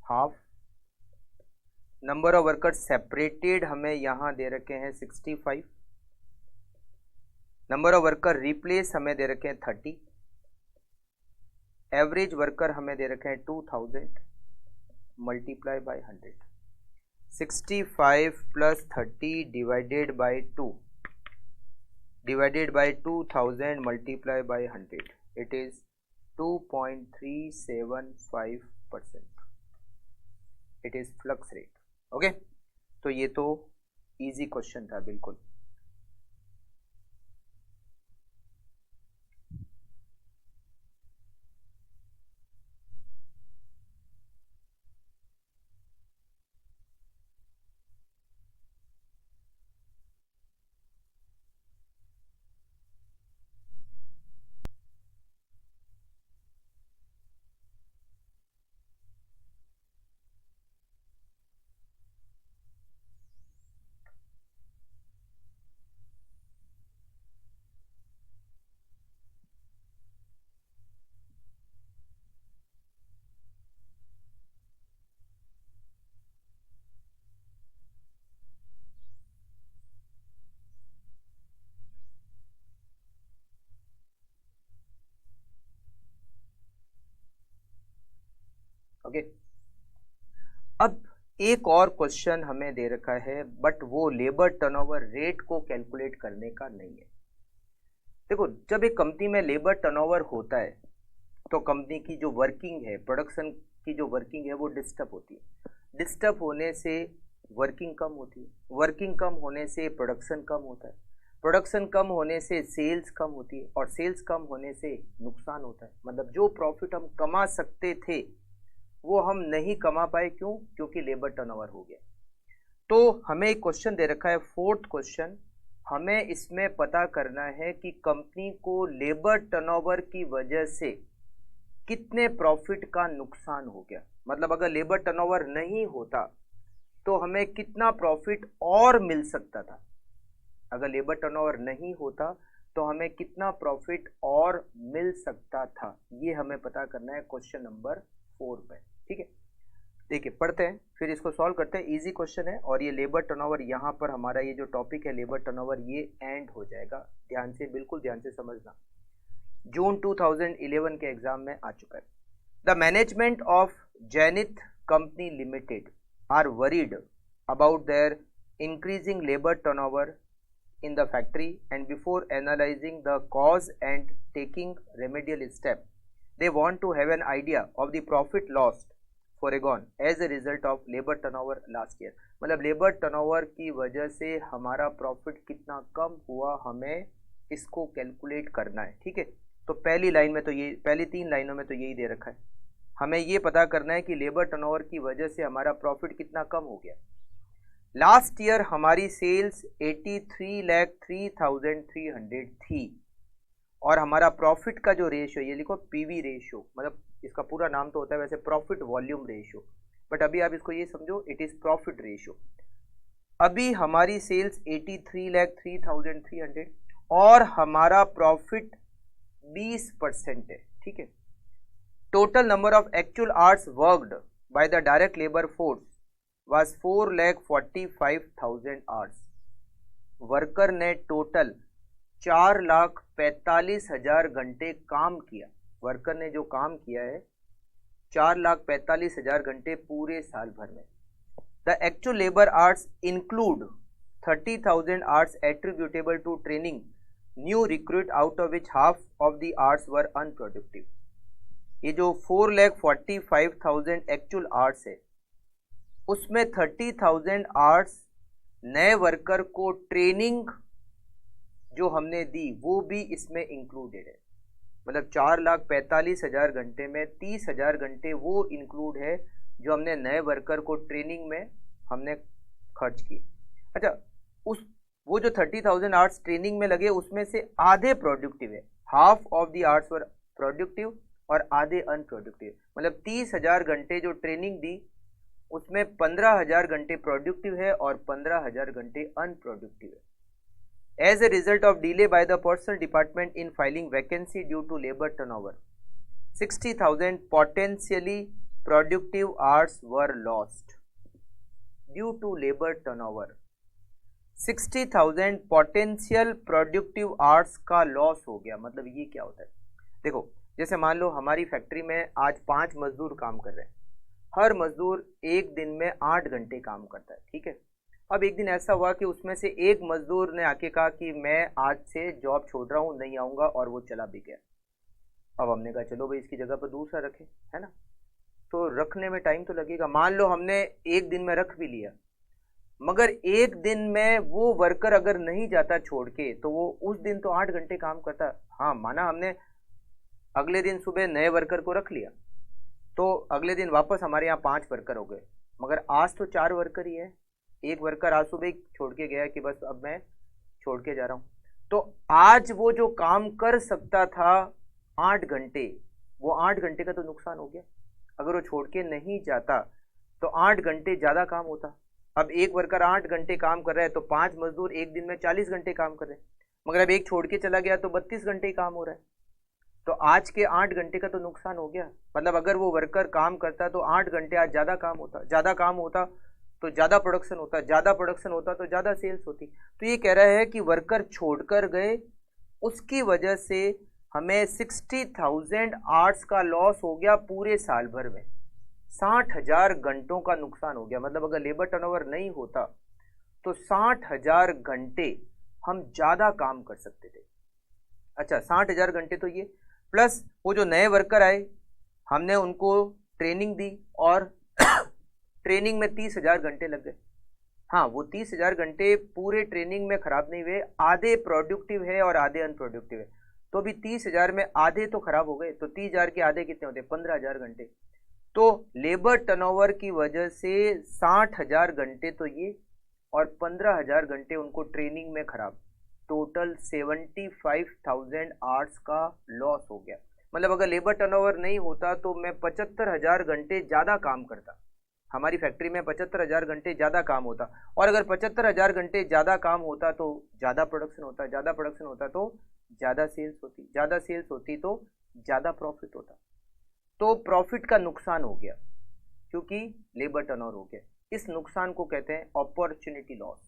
Half number of worker separated हमें यहां दे रखे हैं 65, number of worker replace हमें दे रखे हैं 30, average worker हमें दे रखे हैं 2000 multiply by 100। 65 plus 30 divided by 2 divided by 2000 multiply by 100, it is 2.375%। It is flux rate. Okay, तो ये तो इजी क्वेश्चन था बिल्कुल। ओके, अब एक और क्वेश्चन हमें दे रखा है, बट वो लेबर टर्नओवर रेट को कैलकुलेट करने का नहीं है। देखो, जब एक कंपनी में लेबर टर्नओवर होता है तो कंपनी की जो वर्किंग है, प्रोडक्शन की जो वर्किंग है वो डिस्टर्ब होती है। डिस्टर्ब होने से वर्किंग कम होती है, वर्किंग कम होने से प्रोडक्शन कम होता है, प्रोडक्शन कम होने से सेल्स कम होती है, और सेल्स कम होने से नुकसान होता है। मतलब जो प्रॉफिट हम कमा सकते थे वो हम नहीं कमा पाए। क्यों? क्योंकि लेबर टर्नओवर हो गया। तो हमें एक क्वेश्चन दे रखा है, फोर्थ क्वेश्चन, हमें इसमें पता करना है कि कंपनी को लेबर टर्नओवर की वजह से कितने प्रॉफिट का नुकसान हो गया। मतलब अगर लेबर टर्नओवर नहीं होता तो हमें कितना प्रॉफिट और मिल सकता था। अगर लेबर टर्नओवर नहीं होता तो हमें कितना प्रॉफिट और मिल सकता था, ये हमें पता करना है क्वेश्चन नंबर 4 पे। ठीक है, देखिए पढ़ते हैं, फिर इसको सॉल्व करते हैं। इजी क्वेश्चन है, और ये लेबर टर्नओवर, यहाँ पर हमारा ये जो टॉपिक है लेबर टर्नओवर, ये एंड हो जाएगा। ध्यान से, बिल्कुल ध्यान से समझना। जून 2011 के एग्जाम में आ चुका है। The management of zenith company limited are worried about their increasing labour turnover in the factory, and before analyzing the cause and taking remedial step, they want to have an idea of the profit lost foregone as a result of labor turnover last year। मतलब labour turnover की वजह से हमारा profit कितना कम हुआ, हमें इसको calculate करना है। ठीक है, तो पहली लाइन में तो ये, पहली 3 लाइनों में तो यही दे रखा है, हमें ये पता करना है कि लेबर टर्नओवर की वजह से हमारा प्रॉफिट कितना कम हो गया। लास्ट ईयर हमारी सेल्स 83,03,300 थी और हमारा प्रॉफिट का जो रेशियो, ये लिखो पीवी रेशियो, मतलब इसका पूरा नाम तो होता है वैसे प्रॉफिट वॉल्यूम रेशियो, बट अभी आप इसको ये समझो इट इज प्रॉफिट रेशियो। अभी हमारी सेल्स 83,03,300 और हमारा प्रॉफिट 20% है। ठीक है, total number of actual hours worked by the direct labour force was 4,45,000 hours. Worker ने टोटल 4,45,000 घंटे काम किया। वर्कर ने जो काम किया है 4,45,000 घंटे पूरे साल भर में। The actual labour hours include 30,000 hours attributable to training new recruit, out of which half of the hours were unproductive. ये जो 4,45,000 एक्चुअल आवर्स है उसमें 30,000 आवर्स नए वर्कर को ट्रेनिंग जो हमने दी वो भी इसमें इंक्लूडेड है। मतलब 4,45,000 घंटे में 30,000 घंटे वो इंक्लूड है जो हमने नए वर्कर को ट्रेनिंग में हमने खर्च किए। अच्छा, उस वो जो 30,000 आवर्स ट्रेनिंग में लगे उसमें से आधे प्रोडक्टिव है, half of the hours were productive और आधे अनप्रोडक्टिव। मतलब 30,000 घंटे जो ट्रेनिंग दी उसमें 15,000 घंटे प्रोडक्टिव है और 15,000 घंटे अनप्रोडक्टिव है। As a result of delay by the personal department in filing vacancy due to labour turnover, 60,000 potentially productive hours were lost due to labour turnover. 60,000 potential productive hours का loss हो गया। मतलब ये क्या होता है, देखो जैसे मान लो हमारी फैक्ट्री में आज 5 मजदूर काम कर रहे हैं, हर मजदूर एक दिन में 8 घंटे काम करता है। ठीक है, अब एक दिन ऐसा हुआ कि उसमें से एक मजदूर ने आके कहा कि मैं आज से जॉब छोड़ रहा हूँ, नहीं आऊँगा, और वो चला भी गया। अब हमने कहा चलो भाई इसकी जगह पर दूसरा रखें, है ना, तो रखने में टाइम तो लगेगा। मान लो हमने एक दिन में रख भी लिया, मगर एक दिन में वो वर्कर अगर नहीं जाता छोड़ के तो वो उस दिन तो 8 घंटे काम करता। हाँ माना हमने अगले दिन सुबह नए वर्कर को रख लिया तो अगले दिन वापस हमारे यहाँ 5 वर्कर हो गए, मगर आज तो 4 वर्कर ही है। एक वर्कर आज सुबह छोड़ के गया कि बस अब मैं छोड़ के जा रहा हूँ, तो आज वो जो काम कर सकता था 8 घंटे, वो 8 घंटे का तो नुकसान हो गया। अगर वो छोड़ के नहीं जाता तो 8 घंटे ज़्यादा काम होता। अब एक वर्कर 8 घंटे काम कर रहा है तो 5 मजदूर एक दिन में 40 घंटे काम कर रहे हैं, मगर अब एक छोड़ के चला गया तो 32 घंटे ही काम हो रहा है, तो आज के 8 घंटे का तो नुकसान हो गया। मतलब अगर वो वर्कर काम करता तो 8 घंटे आज ज़्यादा काम होता, ज़्यादा काम होता तो ज़्यादा प्रोडक्शन होता, ज़्यादा प्रोडक्शन होता तो ज़्यादा सेल्स होती। तो ये कह रहा है कि वर्कर छोड़कर गए, उसकी वजह से हमें 60,000 आवर्स का लॉस हो गया पूरे साल भर में, 60,000 घंटों का नुकसान हो गया। मतलब अगर लेबर टर्नओवर नहीं होता तो 60,000 घंटे हम ज़्यादा काम कर सकते थे। अच्छा, 60,000 घंटे तो ये, प्लस वो जो नए वर्कर आए हमने उनको ट्रेनिंग दी और ट्रेनिंग में 30,000 घंटे लग गए। हाँ, वो 30,000 घंटे पूरे ट्रेनिंग में खराब नहीं हुए, आधे प्रोडक्टिव है और आधे अनप्रोडक्टिव है, तो अभी 30,000 में आधे तो खराब हो गए, तो 30,000 के आधे कितने होते, 15,000 घंटे। तो लेबर टर्नओवर की वजह से 60,000 घंटे तो ये और 15,000 घंटे उनको ट्रेनिंग में खराब, टोटल 75,000 आवर्स का लॉस हो गया। मतलब अगर लेबर टर्नओवर नहीं होता तो मैं 75,000 घंटे ज़्यादा काम करता, हमारी फैक्ट्री में 75,000 घंटे ज़्यादा काम होता, और अगर 75,000 घंटे ज़्यादा काम होता तो ज़्यादा प्रोडक्शन होता, ज़्यादा प्रोडक्शन होता तो ज़्यादा सेल्स होती, ज़्यादा सेल्स होती तो ज़्यादा प्रॉफिट होता। तो प्रॉफिट का नुकसान हो गया क्योंकि लेबर टर्नओवर हो गया। इस नुकसान को कहते हैं अपॉर्चुनिटी लॉस।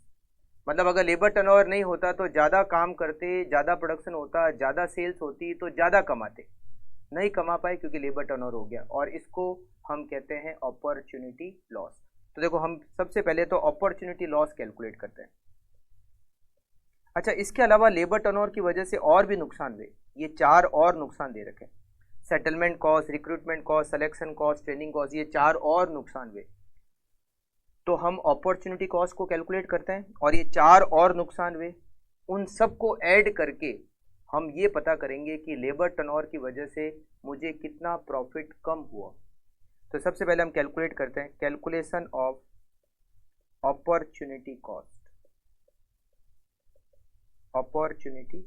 मतलब अगर लेबर टर्नओवर नहीं होता तो ज़्यादा काम करते, ज़्यादा प्रोडक्शन होता, ज़्यादा सेल्स होती तो ज़्यादा कमाते, नहीं कमा पाए क्योंकि लेबर टर्नओवर हो गया, और इसको हम कहते हैं अपॉर्चुनिटी लॉस। तो देखो हम सबसे पहले तो अपॉर्चुनिटी लॉस कैलकुलेट करते हैं। अच्छा, इसके अलावा लेबर टर्नओवर की वजह से और भी नुकसान हुए, ये 4 और नुकसान दे रखे हैं। Settlement cost, recruitment cost, selection cost, training cost, ये 4 और नुकसान हुए। तो हम अपॉर्चुनिटी कॉस्ट को कैलकुलेट करते हैं और ये 4 और नुकसान हुए, उन सबको ऐड करके हम ये पता करेंगे कि लेबर टर्नओवर की वजह से मुझे कितना प्रॉफिट कम हुआ। तो सबसे पहले हम कैलकुलेट करते हैं, calculation of opportunity cost. Opportunity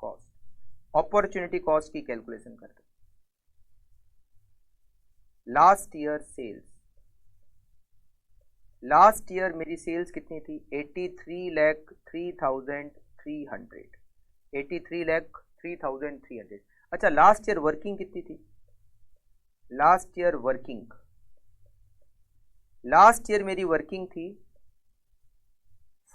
cost, opportunity cost की कैलकुलेशन करते हैं। Last year sales, last year मेरी सेल्स कितनी थी? 83,03,300, 83,03,300। अच्छा, लास्ट ईयर वर्किंग कितनी थी? Last year working, last year मेरी वर्किंग थी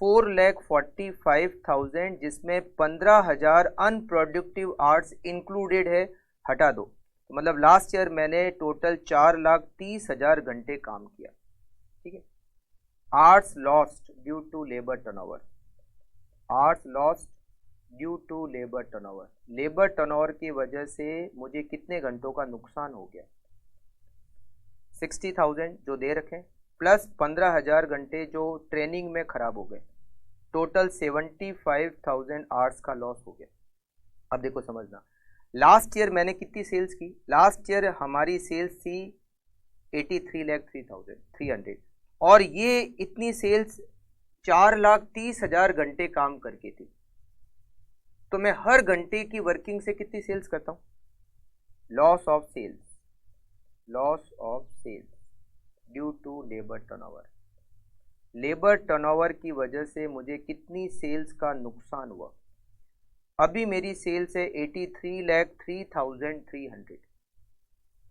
4,45,000, जिसमें 15,000 अनप्रोडक्टिव आवर्स इंक्लूडेड है, हटा दो। तो मतलब लास्ट ईयर मैंने टोटल 4,30,000 घंटे काम किया। ठीक है, hours lost due to labour turnover, hours lost due to labour turnover, labour turnover की वजह से मुझे कितने घंटों का नुकसान हो गया? 60,000 जो दे रखे, प्लस 15,000 घंटे जो ट्रेनिंग में खराब हो गए, टोटल 75,000 आवर्स का लॉस हो गया। अब देखो समझना, लास्ट ईयर मैंने कितनी सेल्स की? लास्ट ईयर हमारी सेल्स थी 83,03,300, और ये इतनी सेल्स 4,30,000 घंटे काम करके थी। तो मैं हर घंटे की वर्किंग से कितनी सेल्स करता हूं? Loss of sales, loss of sales due to labour turnover, labour turnover की वजह से मुझे कितनी सेल्स का नुकसान हुआ? अभी मेरी सेल्स है 83,03,300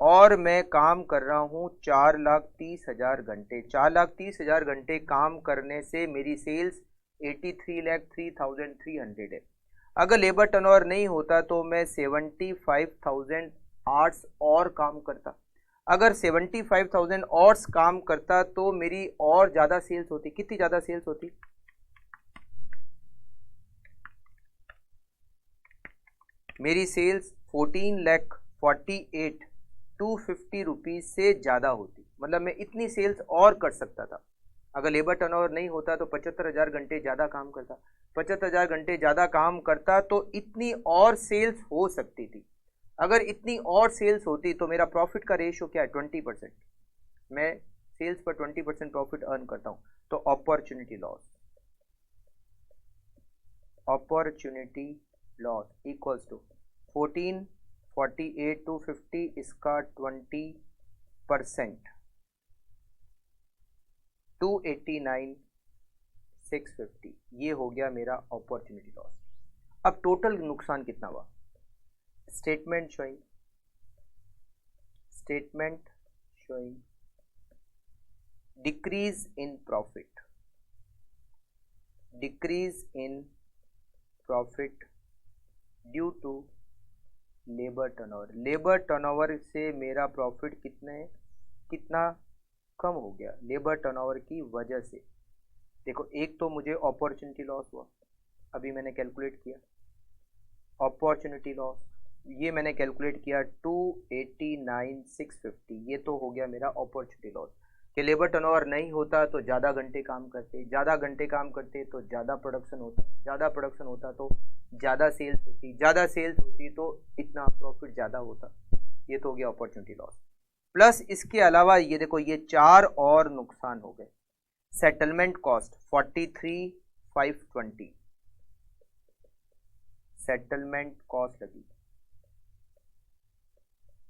और मैं काम कर रहा हूं 4,30,000 घंटे। 4,30,000 घंटे काम करने से मेरी सेल्स 83,03,300 है। अगर लेबर टर्नओवर नहीं होता तो मैं 75,000 आवर्स और काम करता। अगर 75,000 आवर्स काम करता तो मेरी और ज़्यादा सेल्स होती। कितनी ज़्यादा सेल्स होती? मेरी सेल्स 14,48,250 रुपीज़ से ज़्यादा होती। मतलब मैं इतनी सेल्स और कर सकता था। अगर लेबर टर्नओवर नहीं होता तो 75,000 घंटे ज़्यादा काम करता। 75,000 घंटे ज़्यादा काम करता तो इतनी और सेल्स हो सकती थी। अगर इतनी और सेल्स होती तो मेरा प्रॉफिट का रेशियो क्या है? 20%। मैं सेल्स पर 20% प्रॉफिट अर्न करता हूँ। तो opportunity loss, opportunity loss equals to 14,48,250 इसका 20%, 289,650, ये हो गया मेरा अपॉर्चुनिटी लॉस। अब टोटल नुकसान कितना हुआ? Statement showing, statement showing decrease in profit, decrease in profit due to labour turnover. Labour turnover से मेरा प्रॉफिट कितना कम हो गया? लेबर टर्नओवर की वजह से। देखो, एक तो मुझे अपॉर्चुनिटी लॉस हुआ, अभी मैंने कैलकुलेट किया अपॉर्चुनिटी लॉस, ये मैंने कैलकुलेट किया 289,650, ये तो हो गया मेरा अपॉर्चुनिटी लॉस। कि लेबर टर्नओवर नहीं होता तो ज़्यादा घंटे काम करते, ज़्यादा घंटे काम करते तो ज़्यादा प्रोडक्शन होता, ज़्यादा प्रोडक्शन होता तो ज़्यादा सेल्स होती, ज़्यादा सेल्स होती तो इतना प्रॉफिट ज़्यादा होता। ये तो हो गया अपॉर्चुनिटी लॉस। प्लस इसके अलावा ये देखो, ये 4 और नुकसान हो गए। सेटलमेंट कॉस्ट 43,520, सेटलमेंट कॉस्ट लगी।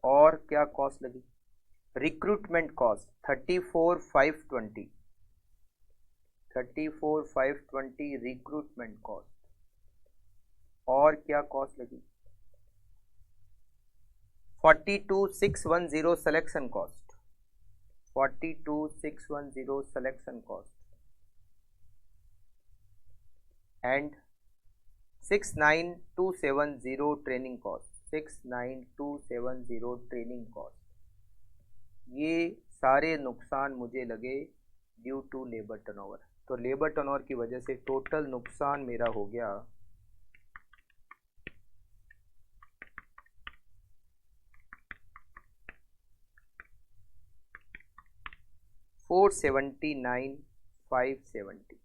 और क्या कॉस्ट लगी? Recruitment cost 34,520, 34,520 recruitment cost. और क्या कॉस्ट लगी? 42,610 selection cost, 42,610 selection cost. And 69270 training cost, 69270 training cost, ये सारे नुकसान मुझे लगे ड्यू टू लेबर टर्नओवर। तो लेबर टर्नओवर की वजह से टोटल नुकसान मेरा हो गया 479,570।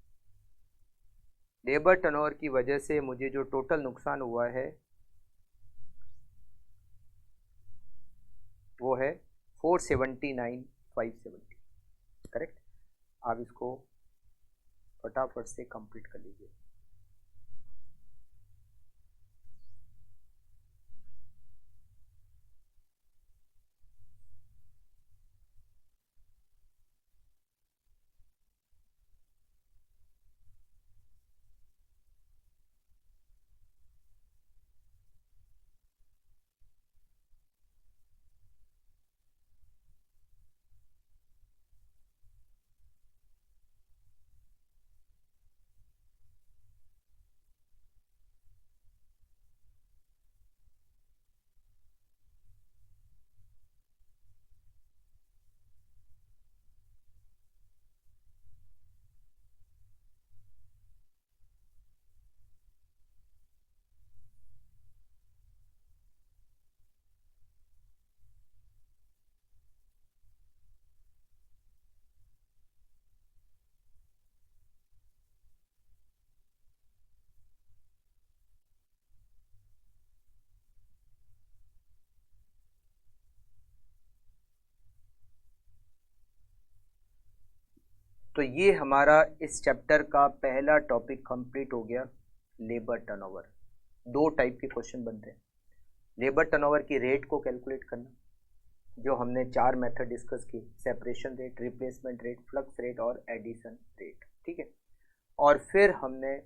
लेबर टर्नओवर की वजह से मुझे जो टोटल नुकसान हुआ है वो है 479,570। करेक्ट। आप इसको फटाफट से कंप्लीट कर लीजिए। तो ये हमारा इस चैप्टर का पहला टॉपिक कंप्लीट हो गया, लेबर टर्नओवर। दो टाइप के क्वेश्चन बनते हैं। लेबर टर्नओवर की रेट को कैलकुलेट करना, जो हमने 4 मेथड डिस्कस की, separation rate, replacement rate, flux rate और एडिशन रेट। ठीक है। और फिर हमने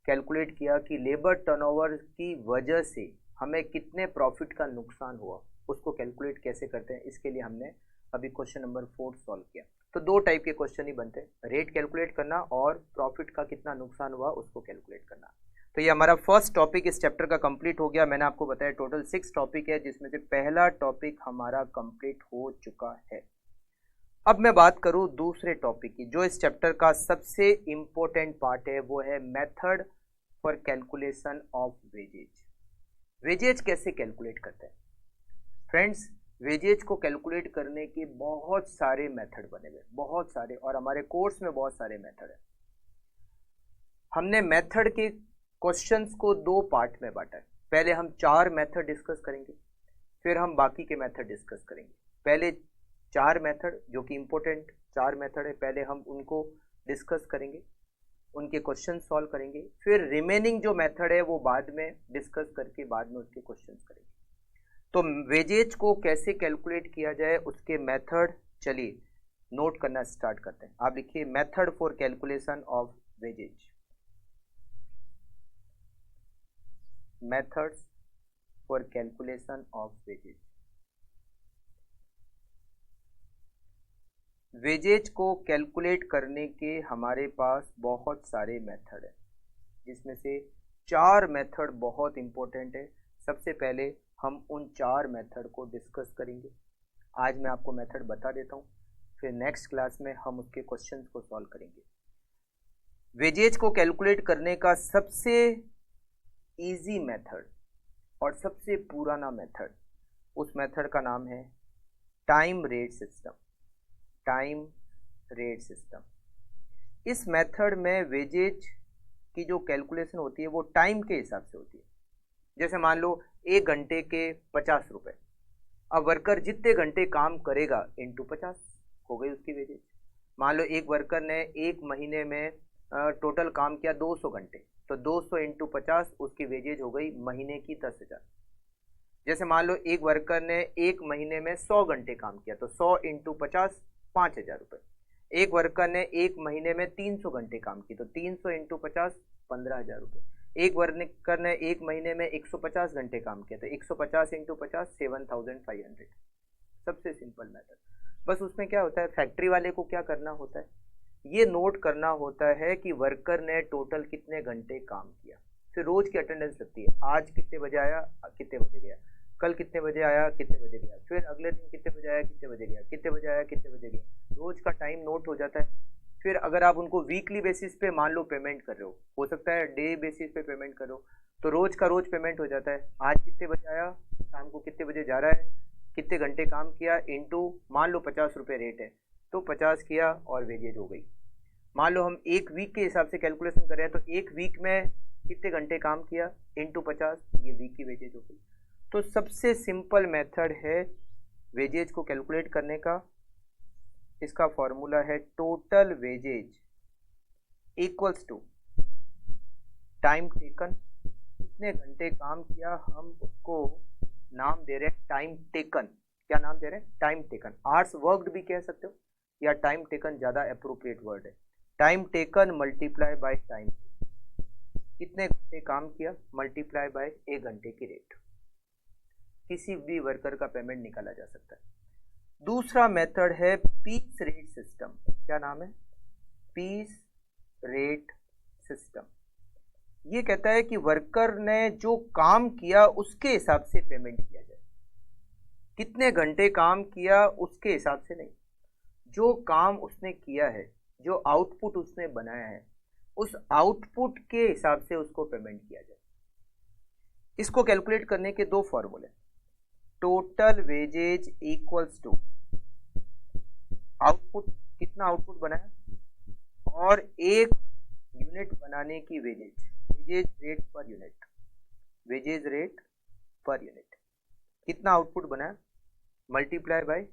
कैलकुलेट किया कि लेबर टर्नओवर की वजह से हमें कितने प्रॉफिट का नुकसान हुआ, उसको कैलकुलेट कैसे करते हैं, इसके लिए हमने अभी क्वेश्चन नंबर 4 सॉल्व किया। तो दो टाइप के क्वेश्चन ही बनते हैं, रेट कैलकुलेट करना और प्रॉफिट का कितना नुकसान हुआ उसको कैलकुलेट करना। तो ये हमारा फर्स्ट टॉपिक इस चैप्टर का कंप्लीट हो गया। मैंने आपको बताया टोटल 6 टॉपिक है, जिसमें से पहला टॉपिक हमारा कंप्लीट हो चुका है। अब मैं बात करूं दूसरे टॉपिक की, जो इस चैप्टर का सबसे इंपॉर्टेंट पार्ट है, वो है method for calculation of wages. Wages कैसे कैलकुलेट करते हैं फ्रेंड्स? वेजेज को कैलकुलेट करने के बहुत सारे मेथड बने हुए, बहुत सारे, और हमारे कोर्स में बहुत सारे मेथड है। हमने मेथड के क्वेश्चंस को 2 पार्ट में बांटा है। पहले हम 4 मेथड डिस्कस करेंगे, फिर हम बाकी के मेथड डिस्कस करेंगे। पहले 4 मेथड जो कि इंपॉर्टेंट 4 मेथड है, पहले हम उनको डिस्कस करेंगे, उनके क्वेश्चन सॉल्व करेंगे, फिर रिमेनिंग जो मेथड है वो बाद में डिस्कस करके बाद में उसके क्वेश्चन करेंगे। तो वेजेज को कैसे कैलकुलेट किया जाए उसके मेथड, चलिए नोट करना स्टार्ट करते हैं। आप लिखिए method for calculation of wages. Methods for calculation of wages. Wages को कैलकुलेट करने के हमारे पास बहुत सारे मेथड है, जिसमें से 4 मेथड बहुत इंपॉर्टेंट है। सबसे पहले हम उन 4 मेथड को डिस्कस करेंगे। आज मैं आपको मेथड बता देता हूँ, फिर नेक्स्ट क्लास में हम उसके क्वेश्चंस को सॉल्व करेंगे। वेजेज को कैलकुलेट करने का सबसे इजी मेथड और सबसे पुराना मेथड, उस मेथड का नाम है time rate system. Time rate system. इस मेथड में वेजेज की जो कैलकुलेशन होती है वो टाइम के हिसाब से होती है। जैसे मान लो 1 घंटे के 50 रुपए, अब वर्कर जितने घंटे काम करेगा इंटू 50 हो गई उसकी वेजेज। मान लो एक वर्कर ने 1 महीने में टोटल काम किया 200 घंटे, तो 200 इंटू 50 उसकी वेजेज हो गई महीने की 10,000। जैसे मान लो एक वर्कर ने 1 महीने में 100 घंटे काम किया, तो 100 इंटू 50 5,000 रुपये। एक वर्कर ने 1 महीने में 300 घंटे काम किए, तो 300 इंटू 50 15,000 रुपये। एक वर्कर ने 1 महीने में 150 घंटे काम किया, तो 150 इंटू 50 7,500। सबसे सिंपल मेथड। बस उसमें क्या होता है, फैक्ट्री वाले को क्या करना होता है, ये नोट करना होता है कि वर्कर ने टोटल कितने घंटे काम किया। फिर रोज की अटेंडेंस लगती है, आज कितने बजे आया, कितने बजे गया, कल कितने बजे आया, कितने बजे गया, फिर अगले दिन कितने बजे आया, कितने बजे गया, कितने बजे आया, कितने बजे गया। रोज का टाइम नोट हो जाता है। फिर अगर आप उनको वीकली बेसिस पे मान लो पेमेंट कर रहे हो सकता है डे बेसिस पे पेमेंट करो, तो रोज का रोज पेमेंट हो जाता है। आज कितने बजे आया, शाम को कितने बजे जा रहा है, कितने घंटे काम किया, इनटू मान लो 50 रुपये रेट है तो 50 किया और वेजेज हो गई। मान लो हम एक वीक के हिसाब से कैलकुलेशन कर रहे हैं तो एक वीक में कितने घंटे काम किया इनटू 50, ये वीक की वेजेज हो गई। तो सबसे सिंपल मेथड है वेजेज को कैलकुलेट करने का। इसका फॉर्मूला है total wages equals to time taken. कितने घंटे काम किया हम उसको नाम दे रहे हैं टाइम टेकन। क्या नाम दे रहे हैं? Time taken. आवर्स वर्कड भी कह सकते हो या टाइम टेकन ज़्यादा अप्रोप्रिएट वर्ड है। Time taken multiply by time. कितने घंटे काम किया मल्टीप्लाई बाय 1 घंटे की रेट। किसी भी वर्कर का पेमेंट निकाला जा सकता है। दूसरा मेथड है पीस रेट सिस्टम। क्या नाम है? Piece rate system. ये कहता है कि वर्कर ने जो काम किया उसके हिसाब से पेमेंट किया जाए। कितने घंटे काम किया उसके हिसाब से नहीं, जो काम उसने किया है, जो आउटपुट उसने बनाया है, उस आउटपुट के हिसाब से उसको पेमेंट किया जाए। इसको कैलकुलेट करने के दो फॉर्मूले, total wages equals to output, कितना आउटपुट बनाया, और एक यूनिट बनाने की wages, wages rate per unit, wages rate per unit. कितना आउटपुट बनाया मल्टीप्लाई बाय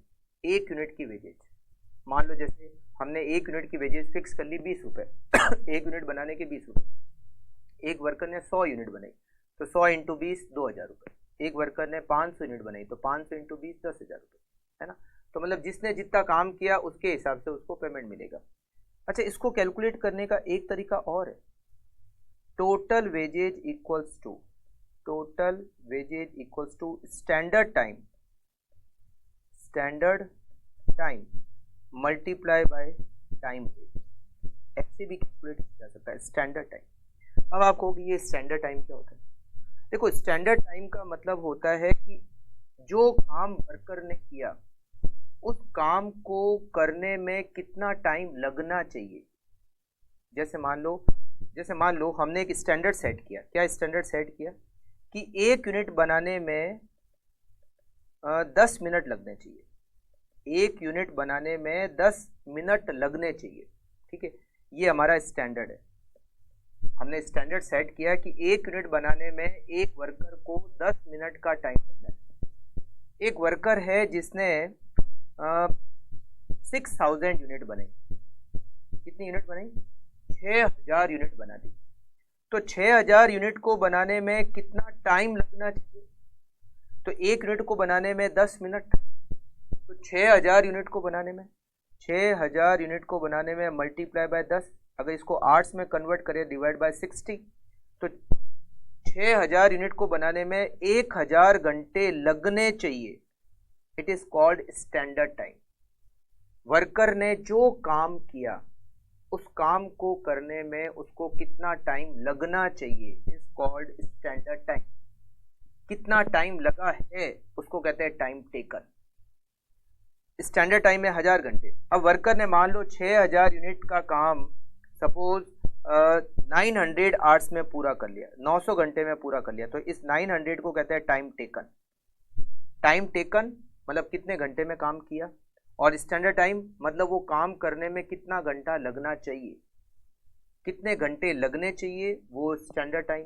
1 यूनिट की वेजेज। मान लो जैसे हमने 1 यूनिट की वेजेज फिक्स कर ली 20 रुपये 1 यूनिट बनाने के 20 रुपये। एक वर्कर ने 100 यूनिट बनाई तो 100 इंटू 20 2,000 रुपये। एक वर्कर ने 500 यूनिट बनाई तो 500 इंटू 20 10,000 रुपये, है ना। तो मतलब जिसने जितना काम किया उसके हिसाब से उसको पेमेंट मिलेगा। अच्छा, इसको कैलकुलेट करने का एक तरीका और है, total wages equals to, total wages equals to standard time, standard time multiply by time rate. ऐसे भी कैलकुलेट किया जा सकता है स्टैंडर्ड टाइम। अब आप कहोगे ये स्टैंडर्ड टाइम क्या होता है? देखो, स्टैंडर्ड टाइम का मतलब होता है कि जो काम वर्कर ने किया उस काम को करने में कितना टाइम लगना चाहिए। जैसे मान लो हमने एक स्टैंडर्ड सेट किया। क्या स्टैंडर्ड सेट किया कि 1 यूनिट बनाने में 10 मिनट लगने चाहिए। 1 यूनिट बनाने में 10 मिनट लगने चाहिए, ठीक है। ये हमारा स्टैंडर्ड है। हमने स्टैंडर्ड सेट किया कि 1 यूनिट बनाने में एक वर्कर को 10 मिनट का टाइम लगना है। एक वर्कर है जिसने 6000 यूनिट बनाई। कितनी यूनिट बनाई? 6000 यूनिट बना दी। तो 6000 यूनिट को बनाने में कितना टाइम लगना चाहिए? तो 1 यूनिट को बनाने में 10 मिनट, तो 6000 यूनिट को बनाने में, 6000 यूनिट को बनाने में मल्टीप्लाई बाय 10, अगर इसको आर्ट्स में कन्वर्ट करें डिवाइड बाय 60, तो 6000 यूनिट को बनाने में 1000 घंटे लगने चाहिए। It is called standard time. Worker ने जो काम किया उस काम को करने में उसको कितना टाइम लगना चाहिए इज कॉल्ड स्टैंडर्ड टाइम। कितना टाइम लगा है उसको कहते हैं टाइम टेकन। स्टैंडर्ड टाइम है 1000 घंटे। अब वर्कर ने मान लो 6000 यूनिट का काम सपोज 900 आवर्स में पूरा कर लिया, 900 घंटे में पूरा कर लिया, तो इस 900 को कहते हैं टाइम टेकन। टाइम टेकन मतलब कितने घंटे में काम किया, और स्टैंडर्ड टाइम मतलब वो काम करने में कितना घंटा लगना चाहिए। कितने घंटे लगने चाहिए वो स्टैंडर्ड टाइम,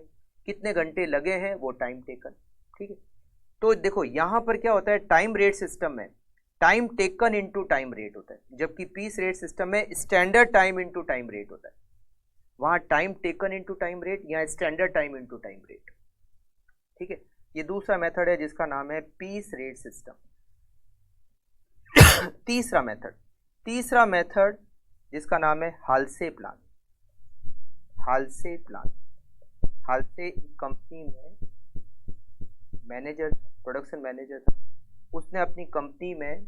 कितने घंटे लगे हैं वो टाइम टेकन, ठीक है। तो देखो यहाँ पर क्या होता है, टाइम रेट सिस्टम में time taken into time rate होता है, जबकि पीस रेट सिस्टम में standard time into time rate होता है। वहाँ time taken into time rate, यहाँ standard time into time rate, ठीक है। ये दूसरा मेथड है जिसका नाम है पीस रेट सिस्टम। तीसरा मेथड जिसका नाम है Halsey plan. Halsey plan, Halsey company में मैनेजर, प्रोडक्शन मैनेजर था। उसने अपनी कंपनी में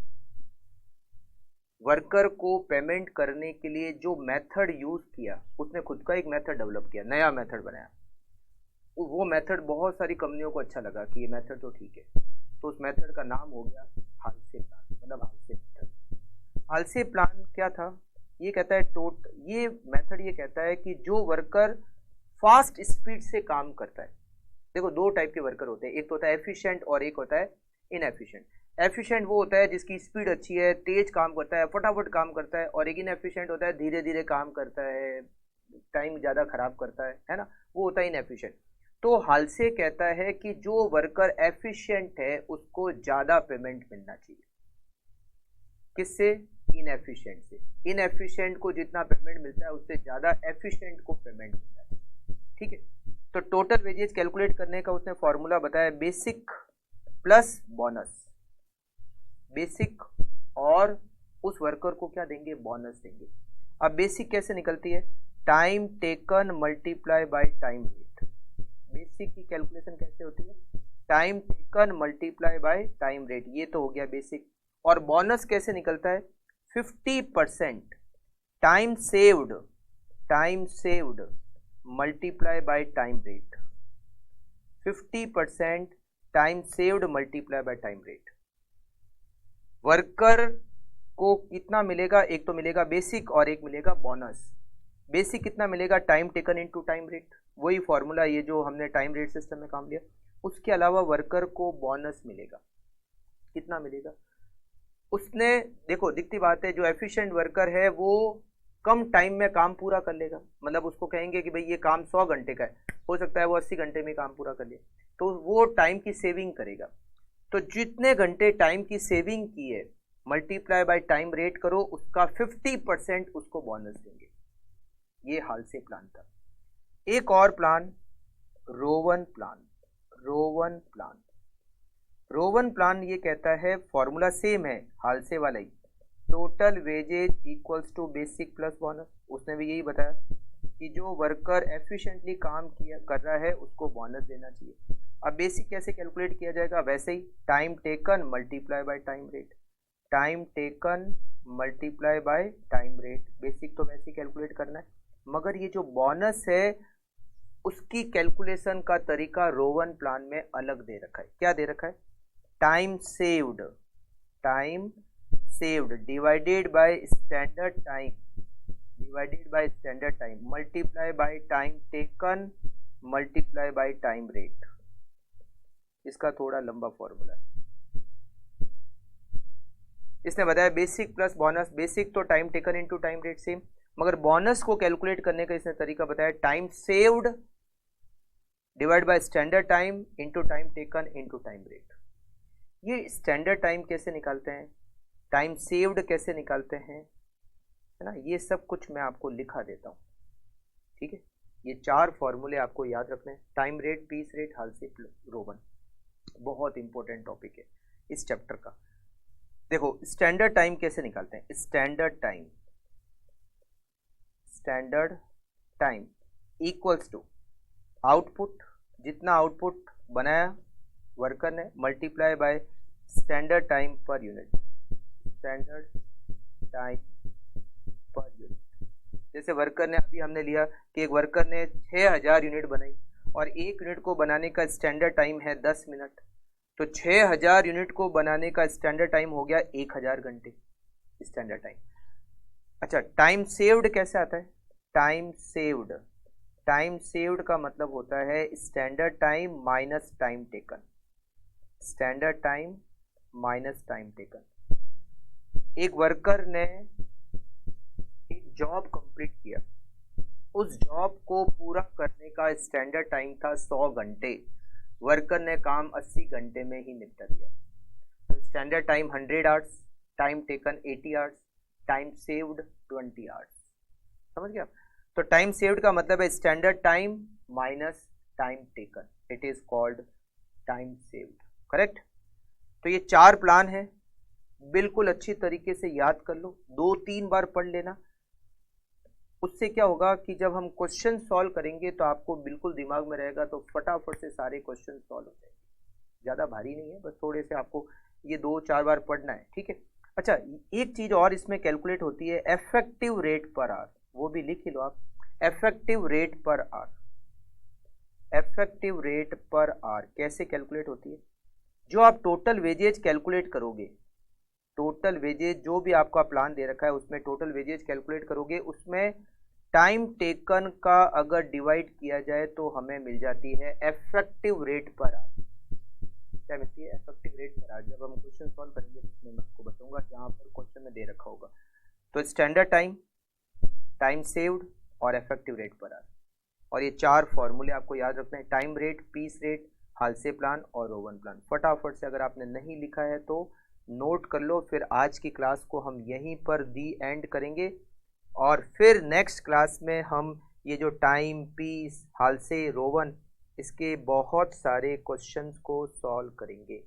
वर्कर को पेमेंट करने के लिए जो मेथड यूज किया, उसने खुद का एक मेथड डेवलप किया, नया मेथड बनाया। वो मेथड बहुत सारी कंपनियों को अच्छा लगा कि ये मेथड तो ठीक है, तो उस मेथड का नाम हो गया हाल्से प्लान, मतलब हाल्से मेथड। हाल्से प्लान क्या था? ये कहता है ये मेथड ये कहता है कि जो वर्कर फास्ट स्पीड से काम करता है। देखो, दो टाइप के वर्कर होते हैं, एक तो होता है एफिशिएंट और एक होता है इनएफिशिएंट। एफिशिएंट वो होता है जिसकी स्पीड अच्छी है, तेज काम करता है, फटाफट काम करता है, और एक इनएफिशिएंट होता है धीरे धीरे काम करता है, टाइम ज़्यादा खराब करता है ना, वो होता है इनएफिशिएंट। तो हाल्से कहता है कि जो वर्कर एफिशिएंट है उसको ज़्यादा पेमेंट मिलना चाहिए। किससे? इनएफिशिएंट से। इनएफिशिएंट को जितना पेमेंट मिलता है उससे ज़्यादा एफिशिएंट को पेमेंट मिलता है। ठीक है, तो टोटल वेजेस कैलकुलेट करने का उसने फॉर्मूला बताया, बेसिक प्लस बोनस। बेसिक और उस वर्कर को क्या देंगे? बोनस देंगे। अब बेसिक कैसे निकलती है? Time taken multiply by time rate. Basic की कैलकुलेशन कैसे होती है? Time taken multiply by time rate, ये तो हो गया बेसिक। और बोनस कैसे निकलता है? 50% time saved multiply by time rate. 50% time saved multiply by time rate. Worker को कितना मिलेगा? एक तो मिलेगा बेसिक और एक मिलेगा बोनस। बेसिक कितना मिलेगा? Time taken into time rate, वही फॉर्मूला ये जो हमने टाइम रेट सिस्टम में काम लिया। उसके अलावा वर्कर को बोनस मिलेगा। कितना मिलेगा? उसने, देखो दिखती बात है, जो एफिशिएंट वर्कर है वो कम टाइम में काम पूरा कर लेगा। मतलब उसको कहेंगे कि भाई ये काम 100 घंटे का है, हो सकता है वो 80 घंटे में काम पूरा कर ले, तो वो टाइम की सेविंग करेगा। तो जितने घंटे टाइम की सेविंग की है मल्टीप्लाई बाय टाइम रेट करो, उसका 50% उसको बोनस देंगे। ये हाल्से प्लान था। एक और plan, Rowan plan. Rowan plan ये कहता है, फॉर्मूला सेम है हाल्से वाला ही, total wages equals to basic plus bonus. उसने भी यही बताया कि जो वर्कर एफिशिएंटली काम कर रहा है उसको बोनस देना चाहिए। अब बेसिक कैसे कैलकुलेट किया जाएगा? वैसे ही, time taken multiply by time rate. Time taken multiply by time rate, basic तो वैसे ही कैलकुलेट करना है, मगर ये जो बोनस है उसकी कैलकुलेशन का तरीका रोवन प्लान में अलग दे रखा है। क्या दे रखा है? Time saved divided by standard time multiply by time taken multiply by time rate. इसका थोड़ा लंबा फॉर्मूला है। इसने बताया बेसिक प्लस बोनस। बेसिक तो time taken into time rate same, मगर बोनस को कैलकुलेट करने का इसने तरीका बताया, time saved divide by standard time into time taken into time rate. ये स्टैंडर्ड टाइम कैसे निकालते हैं, टाइम सेव्ड कैसे निकालते हैं, है ना, ये सब कुछ मैं आपको लिखा देता हूँ। ठीक है, ये 4 फॉर्मूले आपको याद रखने हैं। Time rate, piece rate, Halsey, Rowan, बहुत इंपॉर्टेंट टॉपिक है इस चैप्टर का। देखो, स्टैंडर्ड टाइम कैसे निकालते हैं? Standard time equals to output, जितना आउटपुट बनाया वर्कर ने, multiply by standard time per unit. जैसे वर्कर ने, अभी हमने लिया कि एक वर्कर ने 6000 यूनिट बनाई और एक यूनिट को बनाने का स्टैंडर्ड टाइम है 10 मिनट, तो 6000 यूनिट को बनाने का स्टैंडर्ड टाइम हो गया 1000 घंटे स्टैंडर्ड टाइम। अच्छा, टाइम सेव्ड कैसे आता है? टाइम सेव्ड का मतलब होता है standard time minus time taken. एक वर्कर ने एक जॉब कंप्लीट किया, उस जॉब को पूरा करने का स्टैंडर्ड टाइम था 100 घंटे, वर्कर ने काम 80 घंटे में ही निपटा दिया। तो standard time 100 hours, time taken 80 hours, time saved 20 hours. समझ गया? तो टाइम सेव्ड का मतलब है standard time minus time taken, it is called time saved. Correct? तो ये 4 प्लान है, बिल्कुल अच्छी तरीके से याद कर लो, 2-3 बार पढ़ लेना। उससे क्या होगा कि जब हम क्वेश्चन सॉल्व करेंगे तो आपको बिल्कुल दिमाग में रहेगा, तो फटाफट से सारे क्वेश्चन सॉल्व हो जाएंगे। ज़्यादा भारी नहीं है, बस थोड़े से आपको ये 2-4 बार पढ़ना है। ठीक है, अच्छा, एक चीज और इसमें कैलकुलेट होती है, इफेक्टिव रेट पर आवर, वो भी लिख ही लो आप, effective rate per our. Effective rate per our कैसे कैलकुलेट होती है? जो आप टोटल वेजेज कैलकुलेट करोगे, टोटल वेजेज जो भी आपका प्लान दे रखा है उसमें टोटल वेजेज कैलकुलेट करोगे, उसमें टाइम टेकन का अगर डिवाइड किया जाए तो हमें मिल जाती है इफेक्टिव रेट पर आवर। क्या मिलती है? Effective rate per our. जब हम क्वेश्चन सॉल्व करेंगे तो उसमें मैं आपको बताऊंगा जहाँ पर क्वेश्चन में दे रखा होगा। तो स्टैंडर्ड टाइम, टाइम सेव्ड और इफेक्टिव रेट पर आवर, और ये चार फॉर्मूले आपको याद रखना है, time rate, piece rate, Halsey plan और रोवन प्लान। फटाफट से अगर आपने नहीं लिखा है तो नोट कर लो, फिर आज की क्लास को हम यहीं पर दी एंड करेंगे, और फिर नेक्स्ट क्लास में हम ये जो टाइम, पीस, हालसे, रोवन, इसके बहुत सारे क्वेश्चंस को सॉल्व करेंगे।